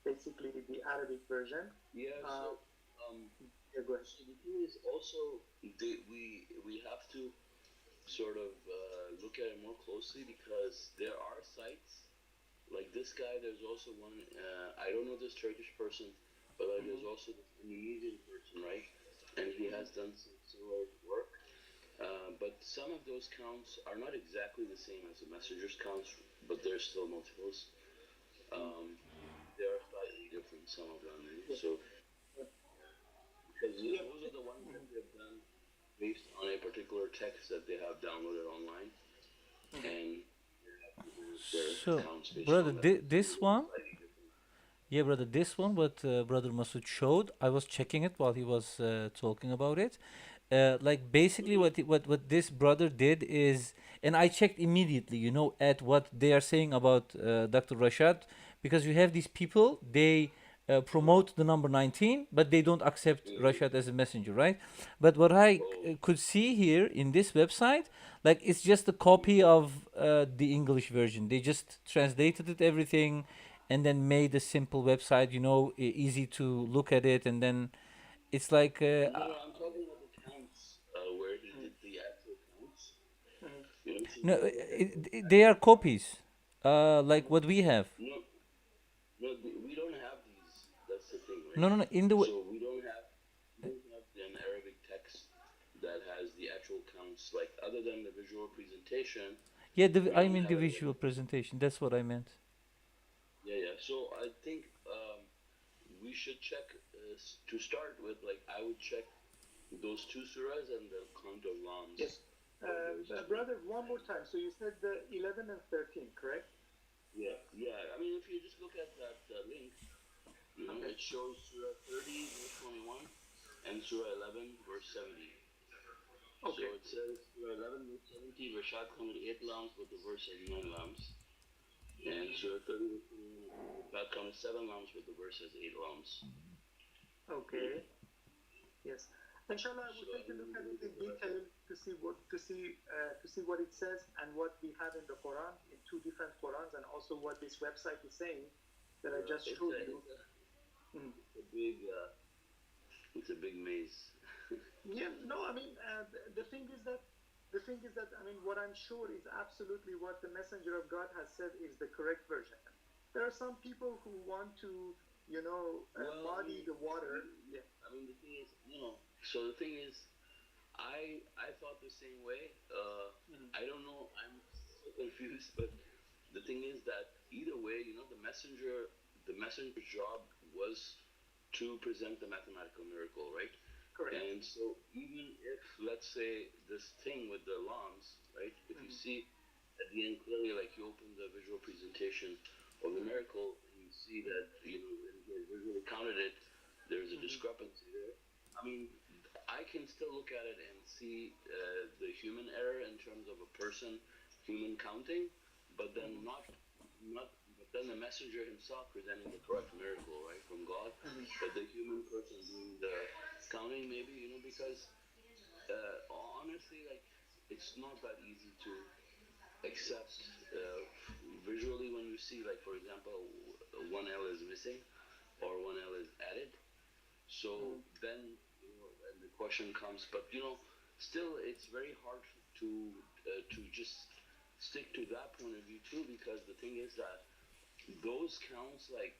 basically the Arabic version. Yeah. So Yeah, go ahead. so the thing is also we have to sort of look at it more closely because there are sites like this guy. There's also one. I don't know this Turkish person, but there's also this Indonesian person, right? And he has done some similar work. But some of those counts are not exactly the same as the messenger's counts, but there's still multiples. They are slightly different, some of them. So, because those are the ones that they've done based on a particular text that they have downloaded online, and their So, counts based brother, on that. this one, Slightly different. yeah, brother, this one, what brother Masood showed, I was checking it while he was talking about it. Like basically, what this brother did is, and I checked immediately, at what they are saying about Dr. Rashad, because you have these people, they promote the number 19, but they don't accept Rashad as a messenger, right? But what I could see here in this website, like it's just a copy of the English version. They just translated it everything, and then made a simple website, easy to look at it, and then it's like No, I'm talking about the counts, where he did the actual counts. You know, so no, you look at those they are actual. copies, like what we have. No, no, we don't have these. That's the thing, right? No, no, no. In the So we don't have an Arabic text that has the actual counts. Like other than the visual presentation, yeah, we I don't mean the have it. Like, visual presentation. That's what I meant. yeah, yeah. So I think we should check to start with. Like I would check those two surahs and the count of lambs. Yes. Brother, one more time. So you said the 11 and 13, correct? Yeah, yeah. I mean, if you just look at that link, Okay. it shows Surah 30, verse 21, and Surah 11, verse 70. So Okay. it says Surah 11, verse 70, Rashad counted 8 lambs, but the verse says 9 lambs. And Surah 30, verse 21, Rashad counted 7 lambs, but the verse says 8 lambs. Okay. Yes. Inshallah, I will take a look at it in detail to see what it says and what we have in the Quran, in two different Qurans, and also what this website is saying that I just showed you. It's a big maze. Yeah, no, I mean, the thing is that I mean, what I'm sure is absolutely what the Messenger of God has said is the correct version. There are some people who want to, muddy the water. Yeah. I mean, the thing is, so the thing is, I thought the same way. I don't know. I'm so confused, but the thing is that either way, the messenger's job was to present the mathematical miracle, right? Correct. And so even if, let's say, this thing with the lambs, right? If you see at the end clearly, like you open the visual presentation of the miracle, and you see that when they visually counted it, there's a discrepancy there. I mean, I can still look at it and see the human error in terms of a human counting, but then but then the messenger himself presenting the correct miracle, right, from God, but the human person doing the counting, maybe, because honestly, like, it's not that easy to accept visually when you see, like, for example, one L is missing or one L is added. So then, and the question comes, but still, it's very hard to just stick to that point of view too, because the thing is that those counts, like,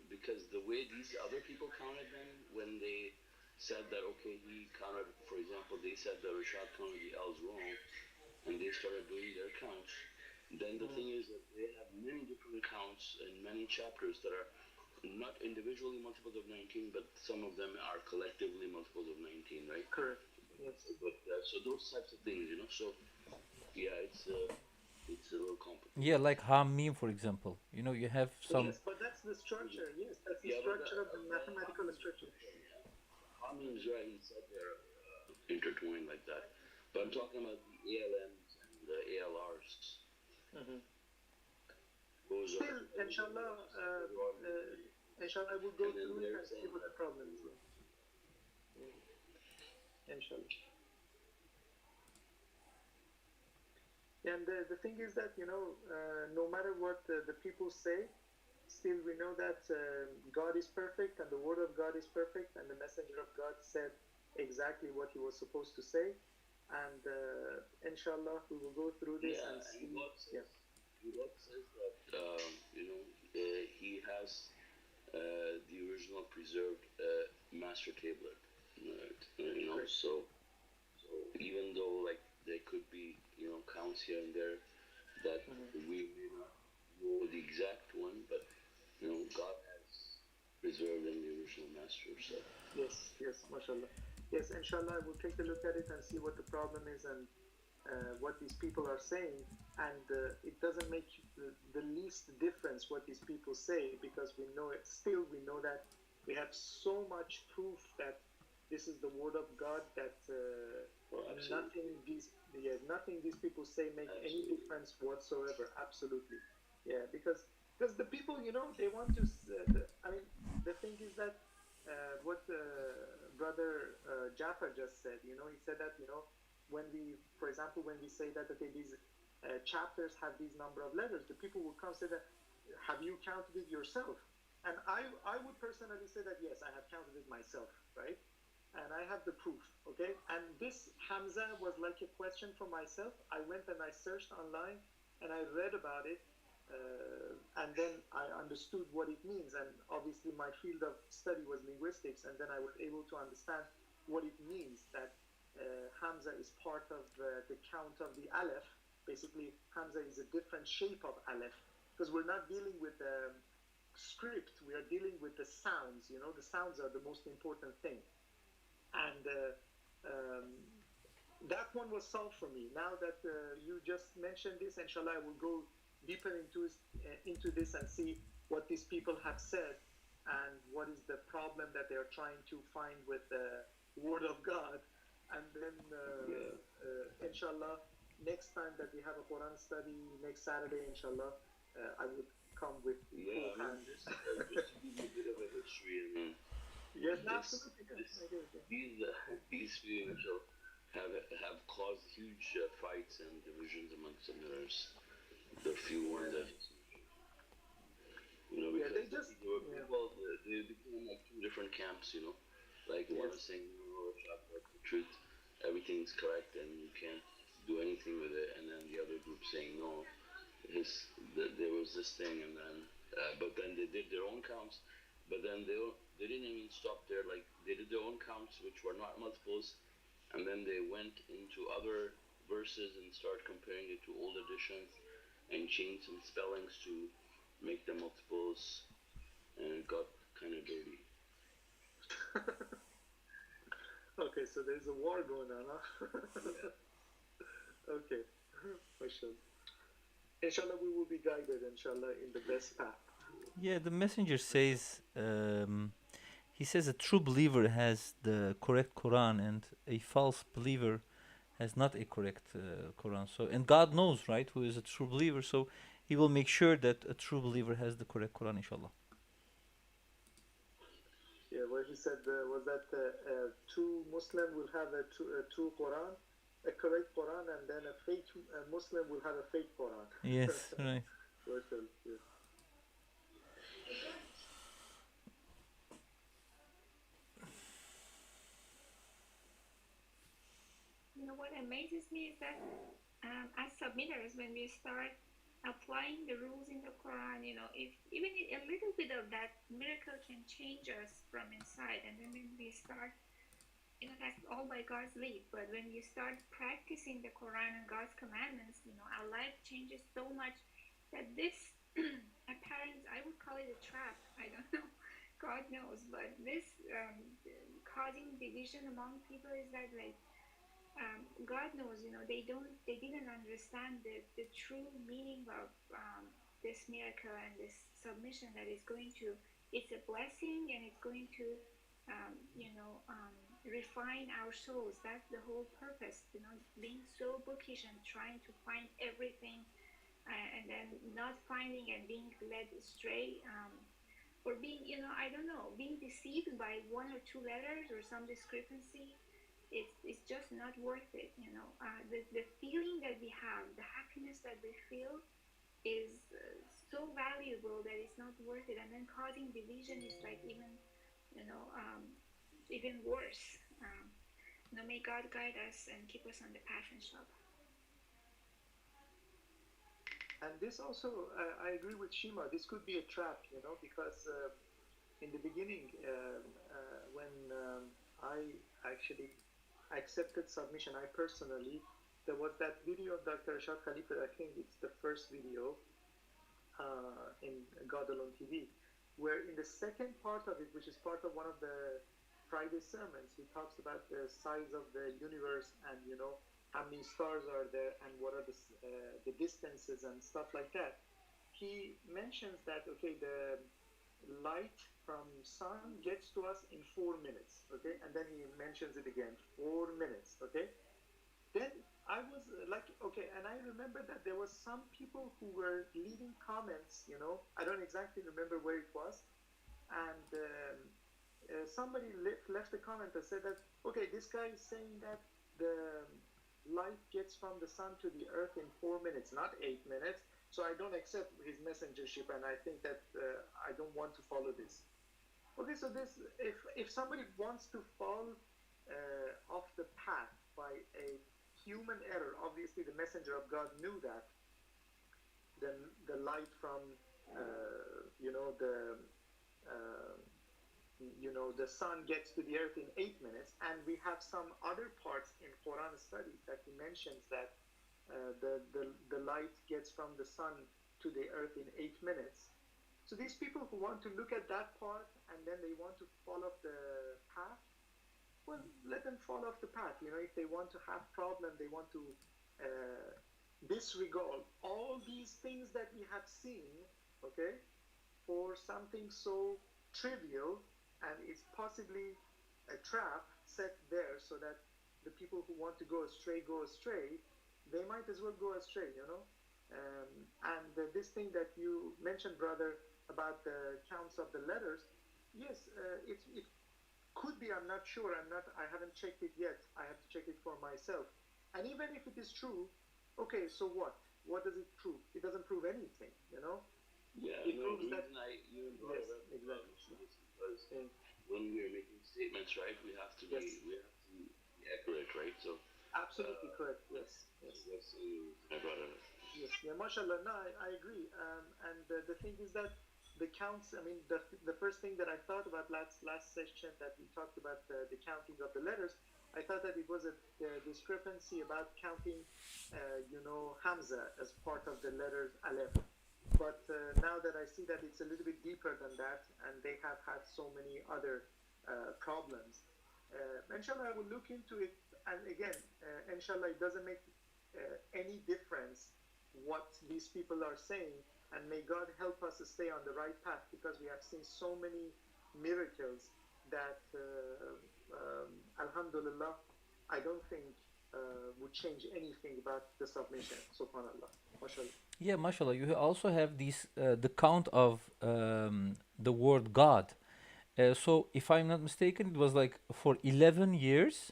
because the way these other people counted them, when they said that, okay, he counted, for example, they said that Rashad counted the L's wrong, and they started doing their counts. Then the thing is that they have many different counts in many chapters that are not individually multiples of 19, but some of them are collectively multiples of 19, right? Correct. Yes. But so those types of things, So yeah, it's a little complicated. Yeah, like Hamim, for example. You have some. Yes, but that's the structure. Yes, that's the structure of the mathematical structure. Hamim is right. He said they're intertwined like that. But I'm talking about the ALMs and the ALRs. Those Still, are. inshallah, I will go through it and see what the problem is. Inshallah. And the thing is that, no matter what the people say, still we know that God is perfect and the word of God is perfect and the messenger of God said exactly what he was supposed to say. And inshallah, we will go through this and see. And God says that He has the original preserved master tablet, right? So even though like there could be counts here and there that we may not know the exact one, but God has preserved in the original master. So Yes, mashallah. Yes, inshallah, we'll take a look at it and see what the problem is and what these people are saying. And it doesn't make the least difference what these people say, because we know it. Still, we know that we have so much proof that this is the word of God that nothing these people say make any difference whatsoever. Absolutely, yeah. Because the people, they want to. The thing is that what brother Jafar just said. He said that when we, for example, when we say that okay, these chapters have these number of letters, the people will come say that, have you counted it yourself? And I would personally say that yes, I have counted it myself, right? And I have the proof, okay? And this Hamza was like a question for myself. I went and I searched online and I read about it, and then I understood what it means. And obviously my field of study was linguistics, and then I was able to understand what it means that Hamza is part of the count of the Aleph. Basically, Hamza is a different shape of Aleph, because we're not dealing with script, we are dealing with the sounds. The sounds are the most important thing. And that one was solved for me. Now that you just mentioned this, inshallah, I will go deeper into this and see what these people have said and what is the problem that they are trying to find with the word of God. And then, inshallah, next time that we have a Quran study, next Saturday, inshallah, I would come with full hand. Just to give you a bit of a history. Yes, absolutely. These feelings have caused huge fights and divisions amongst the mirrors. The few ones that because they became like two different camps. Like one is saying the truth, everything's correct, and you can't do anything with it, and then the other group saying no, there was this thing, and then but then they did their own counts. But then they didn't even stop there. Like they did their own counts, which were not multiples, and then they went into other verses and started comparing it to old editions and changed some spellings to make them multiples, and it got kind of dirty. Okay, so there's a war going on, huh? Okay, inshallah, we will be guided, inshallah, in the best path. Yeah, the messenger says, he says a true believer has the correct Quran and a false believer has not a correct Quran. So, and God knows, right, who is a true believer. So, He will make sure that a true believer has the correct Quran, inshallah. Yeah, where he said was that true Muslim will have a true Quran, a correct Quran, and then a fake Muslim will have a fake Quran. Yes, right. Yeah. What amazes me is that as submitters, when we start applying the rules in the Quran, if even a little bit of that miracle can change us from inside, and then when we start, that's all by God's lead. But when you start practicing the Quran and God's commandments, our life changes so much that this apparent, I would call it a trap. I don't know. God knows, but this causing division among people is that like. God knows, they didn't understand the true meaning of this miracle and this submission that is going to, it's a blessing and it's going to, refine our souls. That's the whole purpose, being so bookish and trying to find everything and then not finding and being led astray. or being, I don't know, being deceived by one or two letters or some discrepancy. It's just not worth it. The feeling that we have, the happiness that we feel is so valuable that it's not worth it. And then causing division is like you know, um, even worse. May God guide us and keep us on the path, inshallah. And this also, I agree with Shima. This could be a trap, because in the beginning, when I actually accepted submission, I personally, there was that video of Dr. Rashad Khalifa. I think it's the first video in God Alone TV, where in the second part of it, which is part of one of the Friday sermons, he talks about the size of the universe and how many stars are there and what are the distances and stuff like that. He mentions that the light from sun gets to us in 4 minutes, okay, and then he mentions it again, 4 minutes, okay. Then I was like, okay, and I remember that there was some people who were leaving comments, I don't exactly remember where it was, and somebody left a comment that said that, okay, this guy is saying that the light gets from the sun to the earth in 4 minutes, not 8 minutes, so I don't accept his messengership, and I think that I don't want to follow this. Okay, so this, if somebody wants to fall off the path by a human error, obviously the messenger of God knew that the light from the sun gets to the earth in 8 minutes, and we have some other parts in Quran studies that he mentions that the light gets from the sun to the earth in 8 minutes. So these people who want to look at that part and then they want to fall off the path, well, let them fall off the path. If they want to have problem, they want to disregard all these things that we have seen, okay, for something so trivial, and it's possibly a trap set there so that the people who want to go astray, they might as well go astray, and this thing that you mentioned, brother, about the counts of the letters, yes, it could be, I'm not sure, I haven't checked it yet, I have to check it for myself. And even if it is true, okay, so what does it prove? It doesn't prove anything, Yeah, it no, proves the that, reason I even brought yes, it up exactly, is because when we are making statements, right, we have to yes, be accurate, right? So absolutely correct, yes, that's the reason I brought it up. yes, yeah, mashallah, no, I agree, and the thing is that the counts, I mean, the first thing that I thought about last session that we talked about the counting of the letters, I thought that it was a discrepancy about counting, Hamza as part of the letters Aleph. But now that I see that it's a little bit deeper than that, and they have had so many other problems, inshallah, I will look into it. And again, inshallah, it doesn't make any difference what these people are saying, and may God help us to stay on the right path, because we have seen so many miracles that, alhamdulillah, I don't think would change anything about the submission. Subhanallah. MashaAllah. Yeah, mashallah. You also have the count of the word God. So, if I'm not mistaken, it was like for 11 years,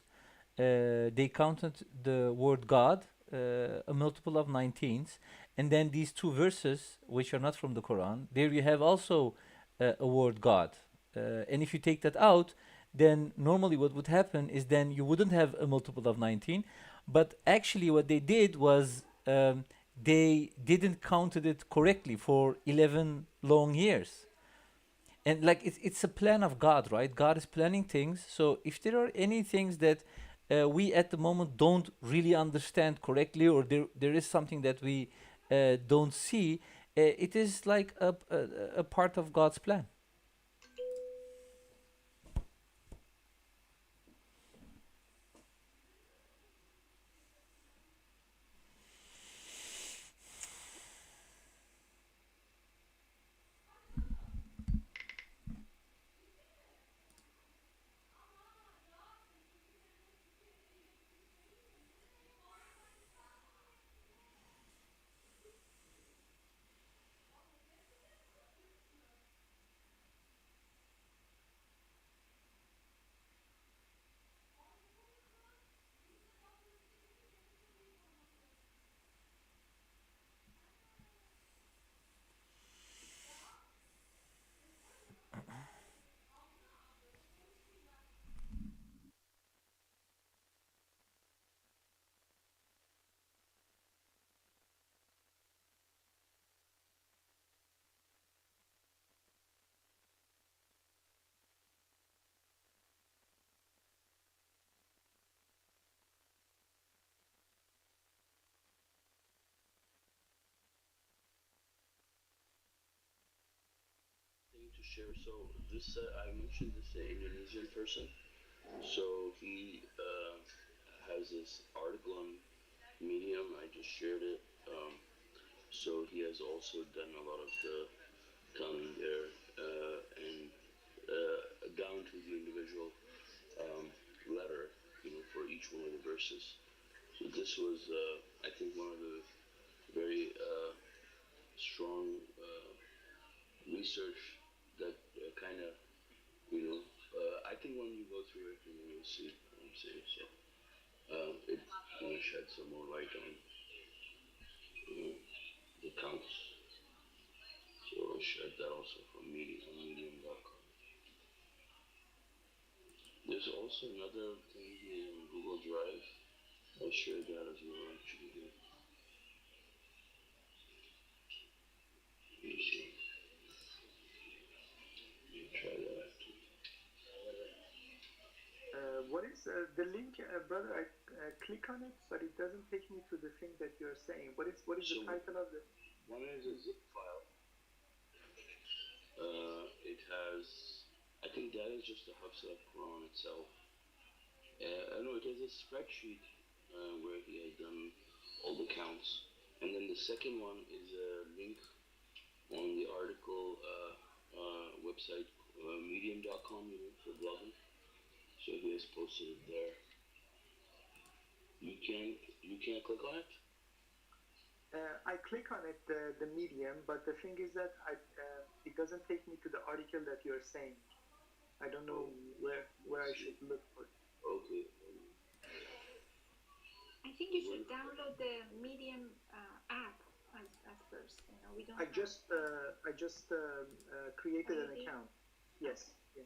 they counted the word God, a multiple of 19s, and then these two verses, which are not from the Quran, there you have also a word God. And if you take that out, then normally what would happen is then you wouldn't have a multiple of 19, but actually what they did was they didn't counted it correctly for 11 long years. And like it's a plan of God, right? God is planning things. So if there are any things that we at the moment don't really understand correctly, or there is something that we don't see, it is like a part of God's plan. to share. So this I mentioned this Indonesian person. So he has this article on Medium. I just shared it. So he has also done a lot of the counting there and down to the individual letter, for each one of the verses. So this was, I think, one of the very strong research that kind of, I think when you go through it, you'll see what I'm saying. So it shed some more light on the counts. So I shared that also from Medium.com. There's also another thing here in Google Drive. I shared that as well, actually. Here. Let me see. Let me try that. What is the link, brother? I click on it, but it doesn't take me to the thing that you're saying. What is the title of the? One is a zip file. It has, I think that is just the Hafsa Quran itself. No, it has a spreadsheet where he has done all the counts. And then the second one is a link on the article website, medium.com, for blogging. So he has posted it there. You can't click on it? I click on it, the Medium, but the thing is that it doesn't take me to the article that you're saying. I don't know where I should look for it. Okay. I think you should download the Medium app as first. We don't. I just created an Maybe. account. Yes. Yeah.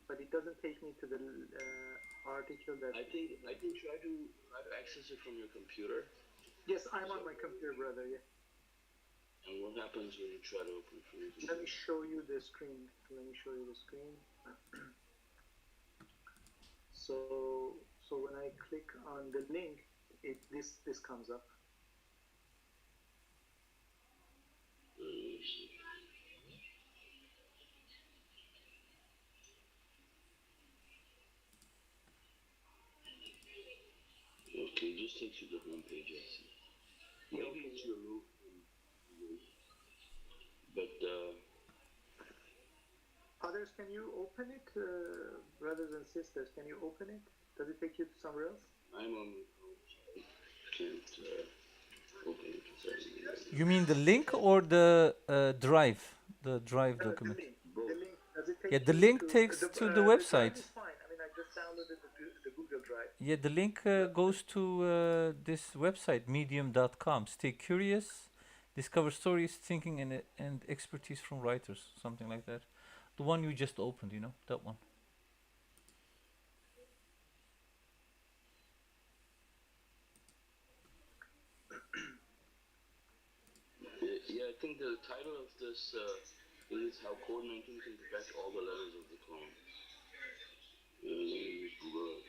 But it doesn't take me to the article that. I think try to access it from your computer. Yes, I'm on my computer, brother. Yeah. And what happens when you try to open it from your computer? Let me show you the screen. So when I click on the link, this comes up. Okay, just takes you to the home page, I see. Maybe it's your move. But Others, can you open it? Brothers and sisters, can you open it? Does it take you to somewhere else? I'm on my phone, so I can't open it. You mean the link or the drive? The drive document. The link. Does it take Yeah, the you link takes to the drive website. is fine. I mean, I just downloaded the Google Drive. Yeah, the link goes to this website, medium.com. Stay curious, discover stories, thinking, and expertise from writers, something like that. The one you just opened, that one. Yeah, I think the title of this is How Code-19 Can Protect All the Letters of the Quran. Let me Google it.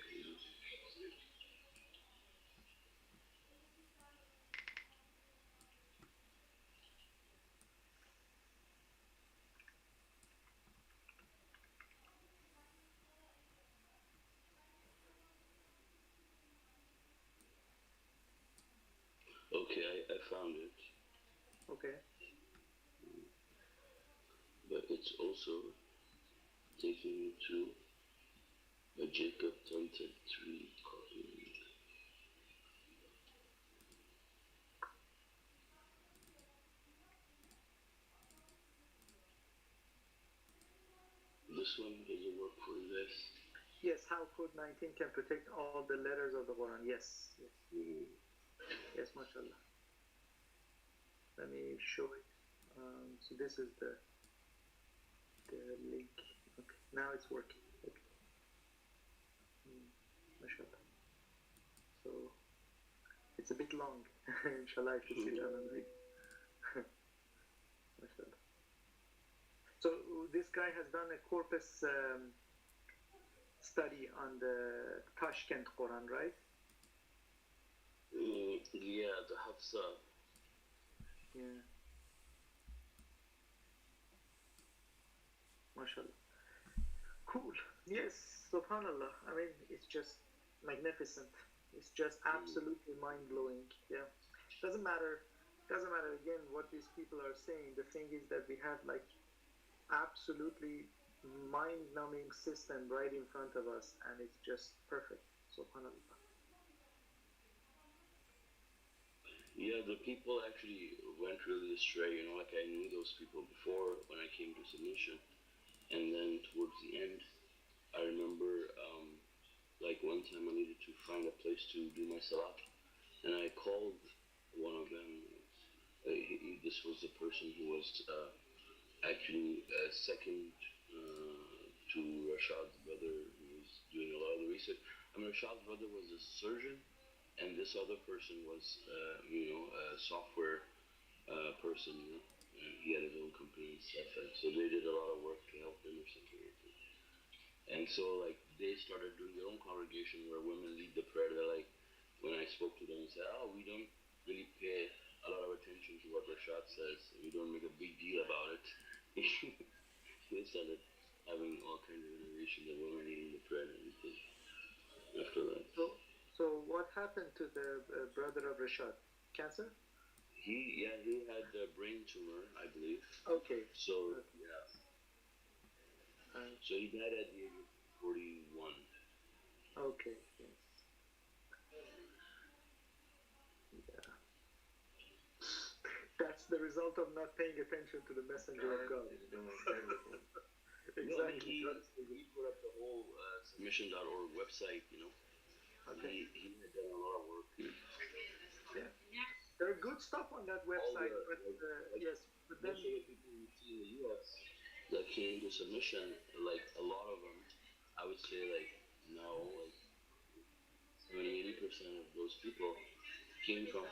Okay, I found it. Okay. But it's also taking me to a Jacob 10:3 copy. This one doesn't work for this. Yes, how Code-19 can protect all the letters of the Quran. Yes. Yes, mashallah. Let me show it. So this is the link. Okay, now it's working. Okay. Mashallah. So it's a bit long. Inshallah, I should sit down and read. Mashallah. So this guy has done a corpus study on the Tashkent Quran, right? Yeah, the Hafsa. Yeah. MashaAllah. Cool. Yes, subhanallah. I mean, it's just magnificent. It's just absolutely mind-blowing. Yeah. Doesn't matter. Doesn't matter again what these people are saying. The thing is that we have like absolutely mind-numbing system right in front of us, and it's just perfect. Subhanallah. Yeah, the people actually went really astray. You know, like I knew those people before when I came to submission, and then towards the end, I remember like one time I needed to find a place to do my salat, and I called one of them. This was the person who was actually second to Rashad's brother, who was doing a lot of the research. I mean, Rashad's brother was a surgeon, and this other person was, a software person. You know, and he had his own company and stuff, and so they did a lot of work to help him or something like that. And so, like, they started doing their own congregation where women lead the prayer. They're like, when I spoke to them and said, "Oh, we don't really pay a lot of attention to what Rashad says. We don't make a big deal about it." They started having all kinds of innovations of women leading the prayer and everything after that. So what happened to the brother of Rashad? Cancer? He had a brain tumor, I believe. Okay. So yeah. So he died at the age of 41. Okay. Yes. Yeah. That's the result of not paying attention to the messenger of God. Exactly. No, he put up the whole submission.org website, you know. Okay. He had done a lot of work. Yeah. There are good stuff on that website, but yes, but then most of the people you see in the U.S. that came to submission, like a lot of them, I would say like no, like 70-80% of those people came from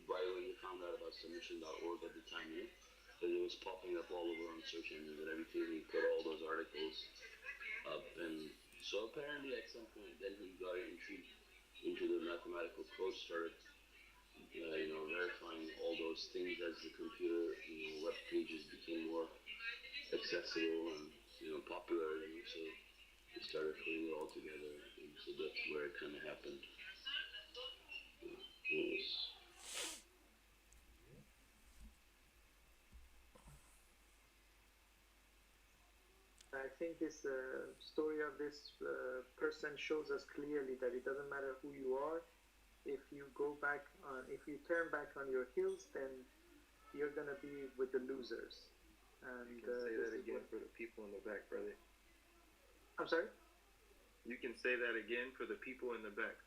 right when they found out about submission.org at the time, you know, because it was popping up all over on search engines and everything. He put all those articles up, and so apparently at some point then he got intrigued into the mathematical code, started verifying all those things as the computer, web pages became more accessible and, popular, so we started putting it all together, and so that's where it kind of happened. Yes. I think this story of this person shows us clearly that it doesn't matter who you are. If you turn back on your heels, then you're gonna be with the losers. And you can say that again for the people in the back, brother. I'm sorry? You can say that again for the people in the back.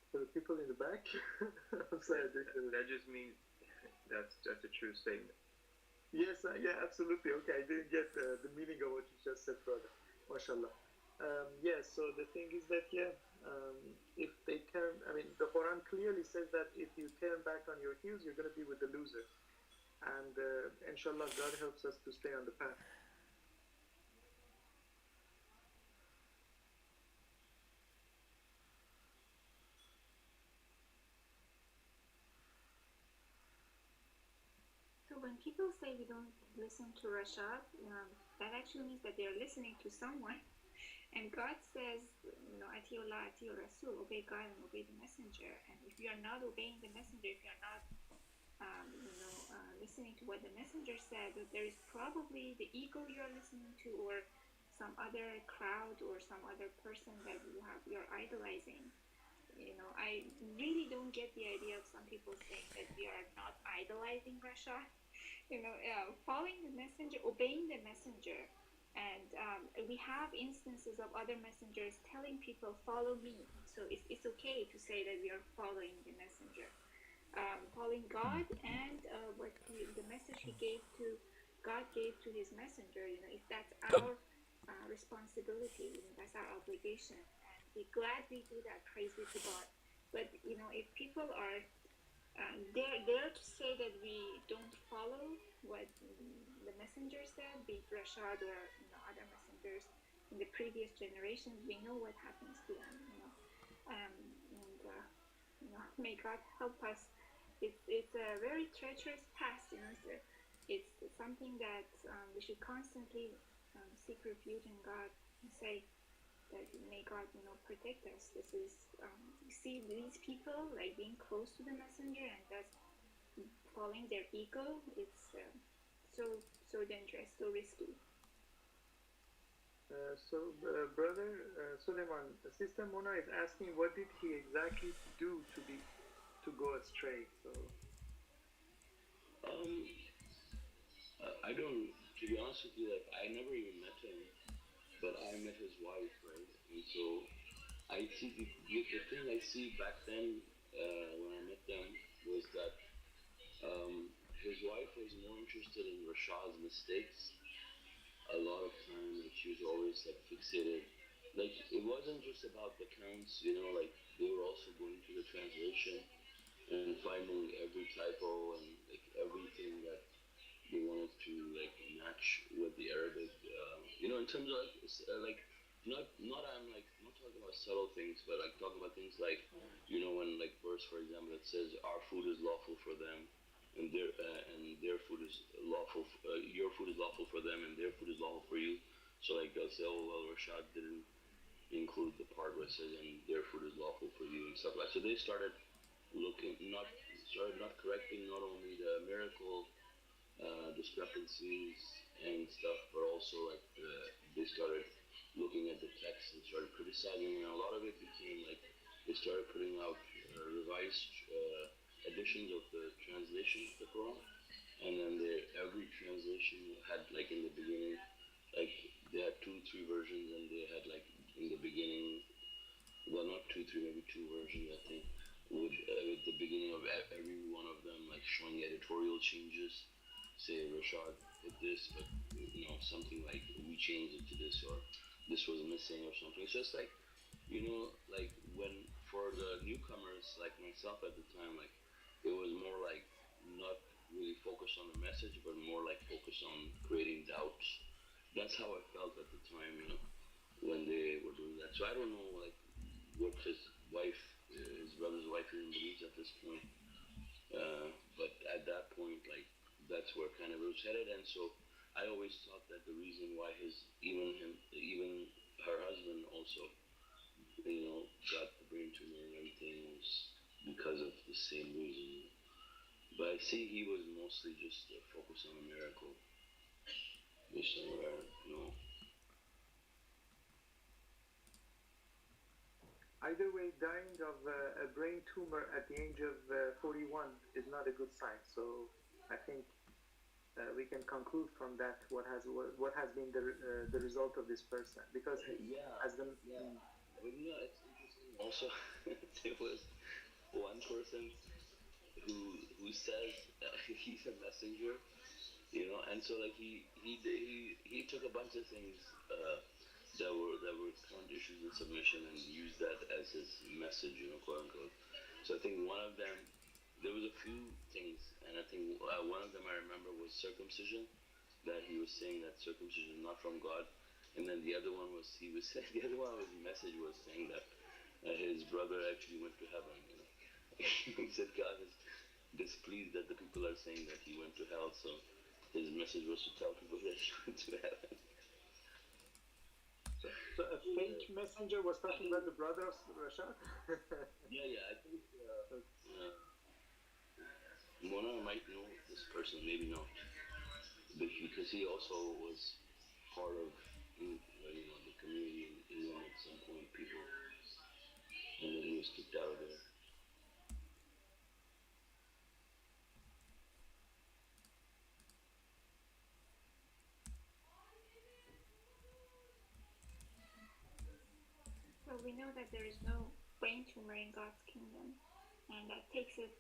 For the people in the back? I'm sorry. That just means that's a true statement. Yes, yeah, absolutely. Okay, I didn't get the meaning of what you just said, brother. MashaAllah. Yes, so the thing is that, if they turn, the Quran clearly says that if you turn back on your heels, you're going to be with the losers. And inshallah, God helps us to stay on the path. So when people say we don't listen to Rashad, that actually means that they're listening to someone. And God says, Atiullah, Atiur Rasul, obey God and obey the messenger. And if you are not obeying the messenger, if you are not, listening to what the messenger said, that there is probably the ego you're listening to, or some other crowd, or some other person that you're idolizing. I really don't get the idea of some people saying that we are not idolizing Rashad. Following the messenger, obeying the messenger. And we have instances of other messengers telling people, follow me. So it's okay to say that we are following the messenger. Following God and what the message God gave to his messenger. If that's our responsibility, that's our obligation. And we gladly do that, praise be to God. But, if people are dare to say that we don't follow what the messenger said, be it Rashad or other messengers in the previous generations, we know what happens to them. May God help us. It's a very treacherous path. It's it's something that we should constantly seek refuge in God and say that may God, protect us. This is, you see these people like being close to the messenger and thus following their ego. It's so dangerous, so risky. Brother Suleiman, Sister Mona is asking, what did he exactly do to go astray? So, I don't. To be honest with you, like I never even met him, but I met his wife, right? And so I see the thing I see back then when I met them was that his wife was more interested in Rashad's mistakes. A lot of time, like she was always like fixated. Like it wasn't just about the counts, like they were also going through the translation and finding every typo and like everything that they wanted to like match with the Arabic. In terms of like not I'm like not talking about subtle things, but like talking about things like when like verse for example that says our food is lawful for them, and their food is lawful. Your food is lawful for them, and their food is lawful for you. So like they'll say, oh well, Rashad didn't include the part where it says and their food is lawful for you and stuff like. So they started not correcting not only the miracle discrepancies and stuff, but also like they started looking at the text and started criticizing, and a lot of it became like they started putting out revised editions of the translation of the Quran, and then every translation had like in the beginning, like they had 2-3 versions, and they had like in the beginning, well not 2-3, maybe 2 versions I think, with the beginning of every one of them like showing editorial changes. Say Rashad did this, but something like we changed it to this, or this was missing, or something. It's just like like when for the newcomers like myself at the time, like it was more like not really focused on the message, but more like focused on creating doubts. That's how I felt at the time, when they were doing that. So I don't know like what his brother's wife even believes at this point. But at that point, like that's where kind of it was headed, and so I always thought that the reason why even her husband also, got the brain tumor and everything was because of the same reason. But I see he was mostly just focused on a miracle, just somewhere, either way, dying of a brain tumor at the age of 41 is not a good sign. So I think we can conclude from that what has been the result of this person, because as the But it's interesting. Also, there was one person who says he's a messenger, and so like he took a bunch of things that were current issues in submission and used that as his message, quote unquote. So I think one of them, there was a few things, and I think one of them I remember was circumcision, that he was saying that circumcision is not from God, and then the other one was the other one of his message was saying that his brother actually went to heaven. He said God is displeased that the people are saying that he went to hell, so his message was to tell people that he went to heaven. So a fake messenger was talking about the brother of Rashad? Yeah, I think Mona might know this person, maybe not, because he also was part of the community in England at some point, people, and then he was kicked out of there. So we know that there is no brain tumor in God's kingdom, and that takes it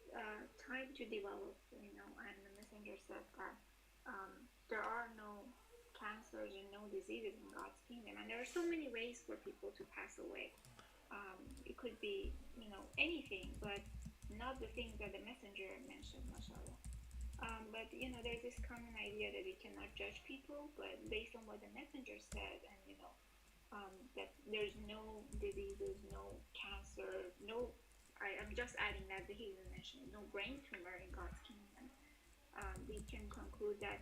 time to develop. And the messenger said that there are no cancers and no diseases in God's kingdom, and there are so many ways for people to pass away. It could be anything, but not the things that the messenger mentioned, mashallah. But there's this common idea that we cannot judge people, but based on what the messenger said, and that there's no diseases, no cancer, no. I'm just adding that he didn't mention no brain tumor in God's kingdom. we can conclude that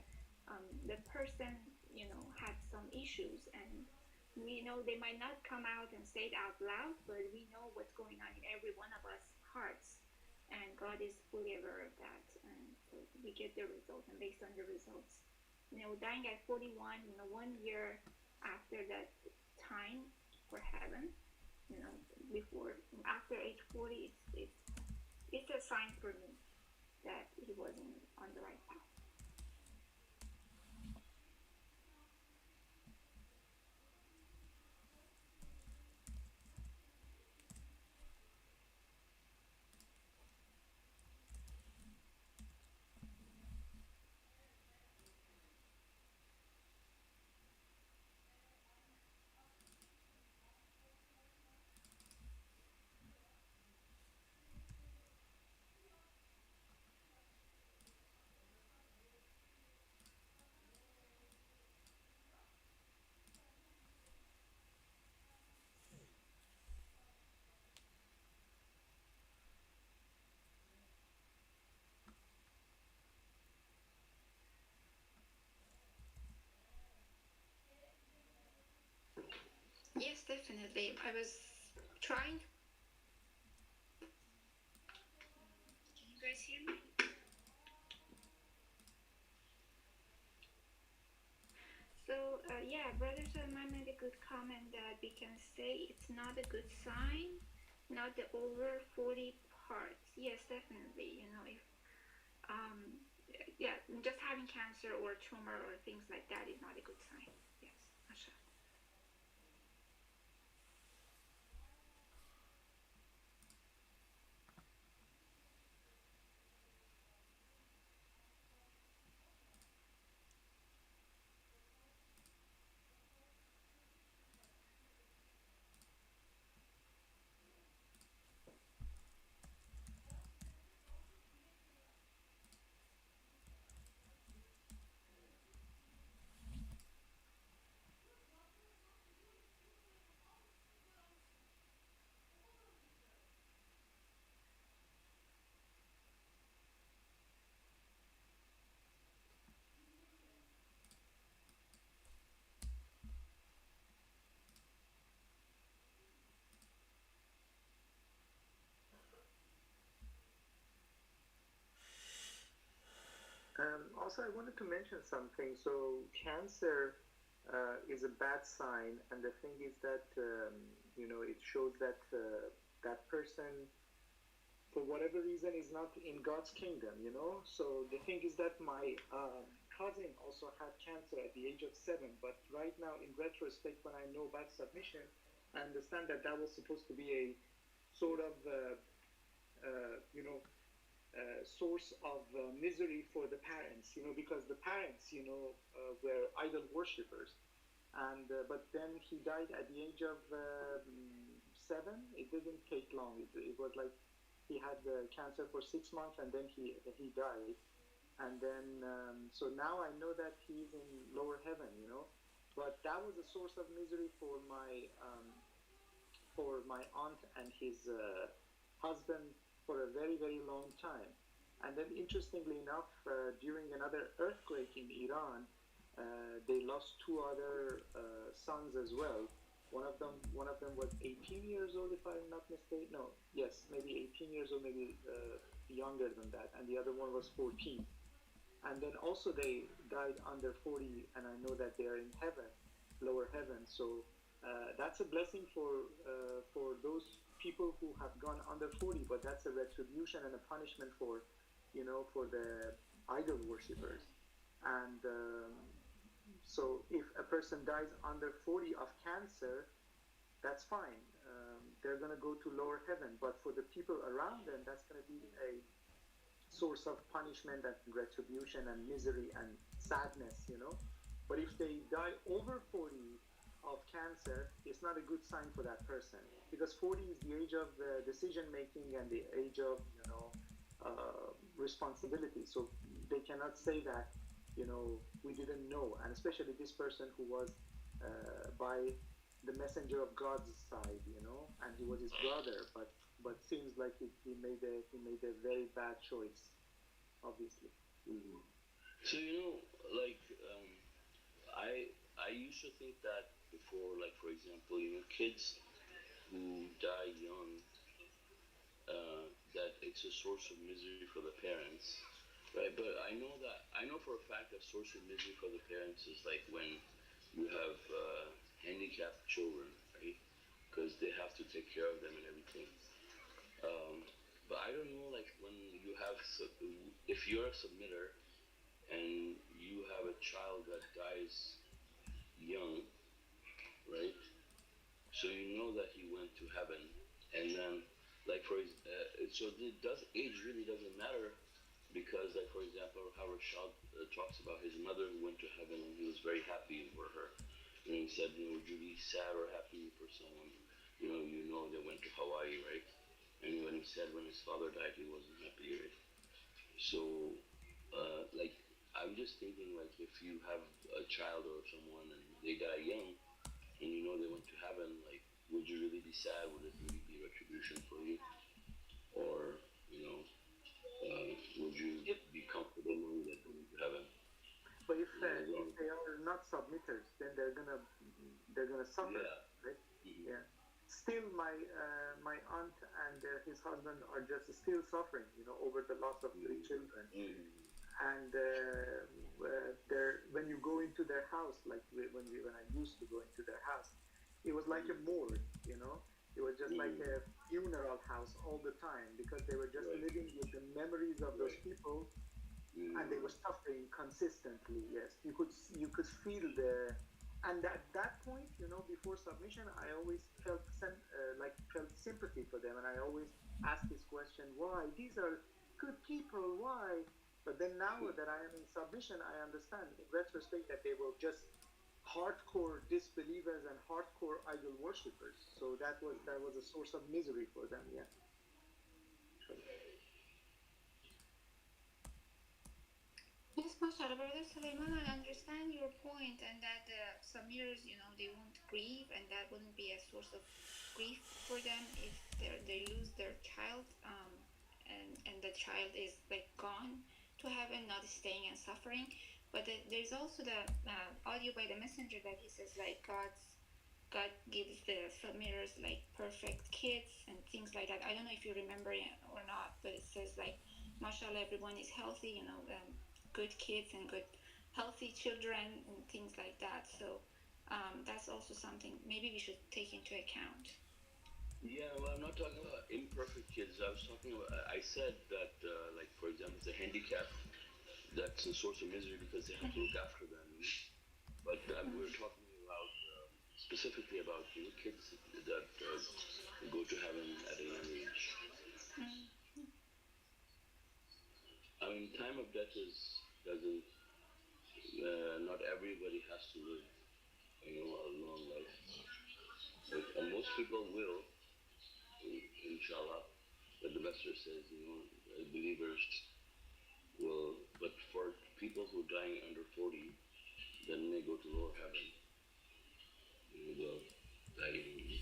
the person, had some issues, and we know they might not come out and say it out loud, but we know what's going on in every one of us hearts, and God is fully aware of that, and so we get the result, and based on the results, dying at 41, 1 year after that time for heaven, before after age 40, it's a sign for me that he wasn't on the right path. Yes, definitely. I was trying. Can you guys hear me? So, yeah, Brother Salman made a good comment that we can say it's not a good sign, not the over 40 parts. Yes, definitely. If, yeah, just having cancer or tumor or things like that is not a good sign. Yes, Asha. Also, I wanted to mention something. So, cancer is a bad sign, and the thing is that it shows that that person, for whatever reason, is not in God's kingdom. So the thing is that my cousin also had cancer at the age of 7, but right now, in retrospect, when I know about submission, I understand that that was supposed to be a sort of source of misery for the parents, because the parents, were idol worshippers. And but then he died at the age of 7. It didn't take long. It was like he had cancer for 6 months, and then he died. And then so now I know that he's in lower heaven, But that was a source of misery for my aunt and his husband for a very, very long time. And then, interestingly enough, during another earthquake in Iran, they lost 2 other sons as well. One of them was 18 years old, if I'm not mistaken. No, yes, maybe 18 years old, maybe younger than that, and the other one was 14. And then also they died under 40, and I know that they are in heaven, lower heaven. So that's a blessing for those people who have gone under 40, but that's a retribution and a punishment for the idol worshippers. And so if a person dies under 40 of cancer, that's fine. They're going to go to lower heaven. But for the people around them, that's going to be a source of punishment and retribution and misery and sadness, But if they die over 40 of cancer, it's not a good sign for that person, because 40 is the age of decision making and the age of, responsibility. So they cannot say that, we didn't know. And especially this person who was by the messenger of God's side, and he was his brother, but seems like he made a very bad choice, obviously. Mhm. So like I used to think that before, like for example, kids who die young, that it's a source of misery for the parents, right? But I know for a fact that source of misery for the parents is like when you have handicapped children, right? Because they have to take care of them and everything. Um, but I don't know, like when you have, if you're a submitter and you have a child that dies young, right? So you know that he went to heaven, and then, like so age really doesn't matter because, like for example, how Rashad talks about his mother who went to heaven and he was very happy for her. He said, would you be sad or happy for someone, they went to Hawaii, right? And when he said when his father died, he wasn't happy, right? So, like, I'm just thinking, like, if you have a child or someone and they die young, and they went to heaven, like, would you really be sad? Would it really be retribution for you? Or, would you If be comfortable knowing that they went to heaven? but As if long they are not submitters, then they're gonna suffer, yeah. right? Mm-hmm. Yeah. Still, my aunt and his husband are just still suffering, over the loss of three children. Mm-hmm. And when you go into their house, like when I used to go into their house, it was like a morgue, it was just like a funeral house all the time because they were just Right. living with the memories of those Right. people, and they Mm-hmm. were suffering consistently. Yes, you could feel and at that point, before submission, I always felt sympathy for them, and I always asked this question: why? These are good people. Why? But then now that I am in submission, I understand in retrospect that they were just hardcore disbelievers and hardcore idol worshippers. So that was a source of misery for them. Yeah. Yes, mashallah, Brother Sulaiman, I understand your point, and that the Samirs, they won't grieve, and that wouldn't be a source of grief for them if they lose their child, and the child is like gone to heaven, not staying and suffering. But there's also the audio by the messenger that he says like God gives the Samirs like perfect kids and things like that. I don't know if you remember it or not, but it says like, mashallah, everyone is healthy, good kids and good healthy children and things like that. So that's also something maybe we should take into account. Yeah, well, I'm not talking about imperfect kids. I was talking about, I said that, like, for example, the handicap, that's a source of misery because they have to look after them. But we're talking about specifically about kids that go to heaven at a young age. I mean, time of death doesn't. Not everybody has to live, a long life. But most people will, inshallah. But the Messenger says, believers will. But for people who are dying under 40, then they go to lower heaven. They'll die in.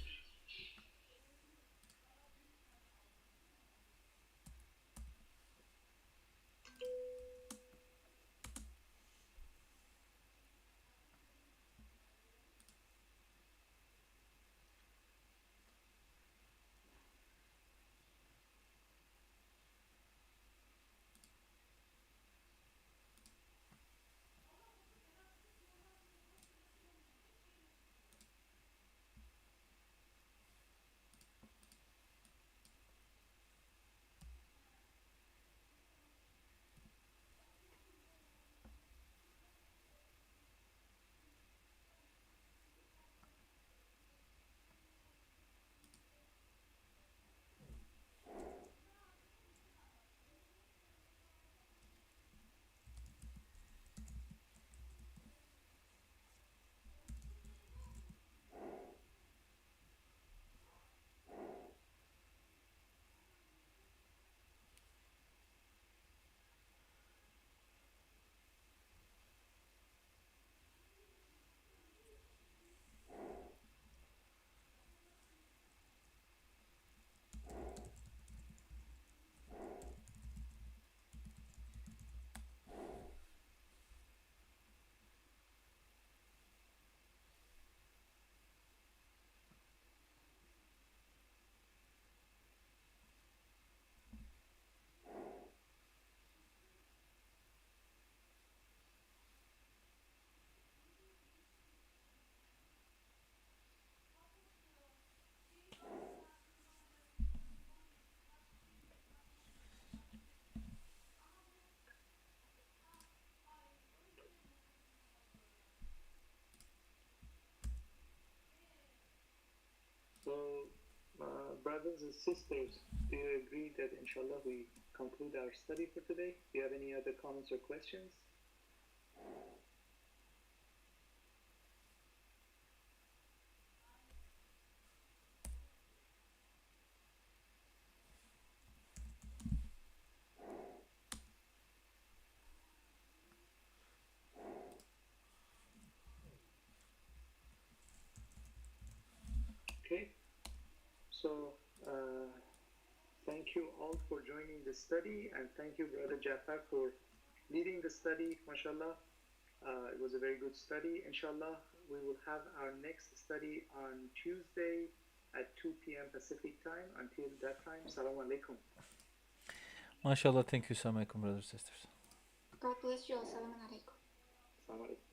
brothers and sisters, do you agree that inshallah we conclude our study for today? Do you have any other comments or questions? Okay, so thank you all for joining the study, and thank you, Brother Jafar, for leading the study, mashallah. It was a very good study. Inshallah, we will have our next study on Tuesday at 2 p.m. Pacific time. Until that time, Salaam alaikum. MashaAllah, thank you so much, brothers and sisters. God bless you all. Assalamu alaikum. Assalamu alaikum.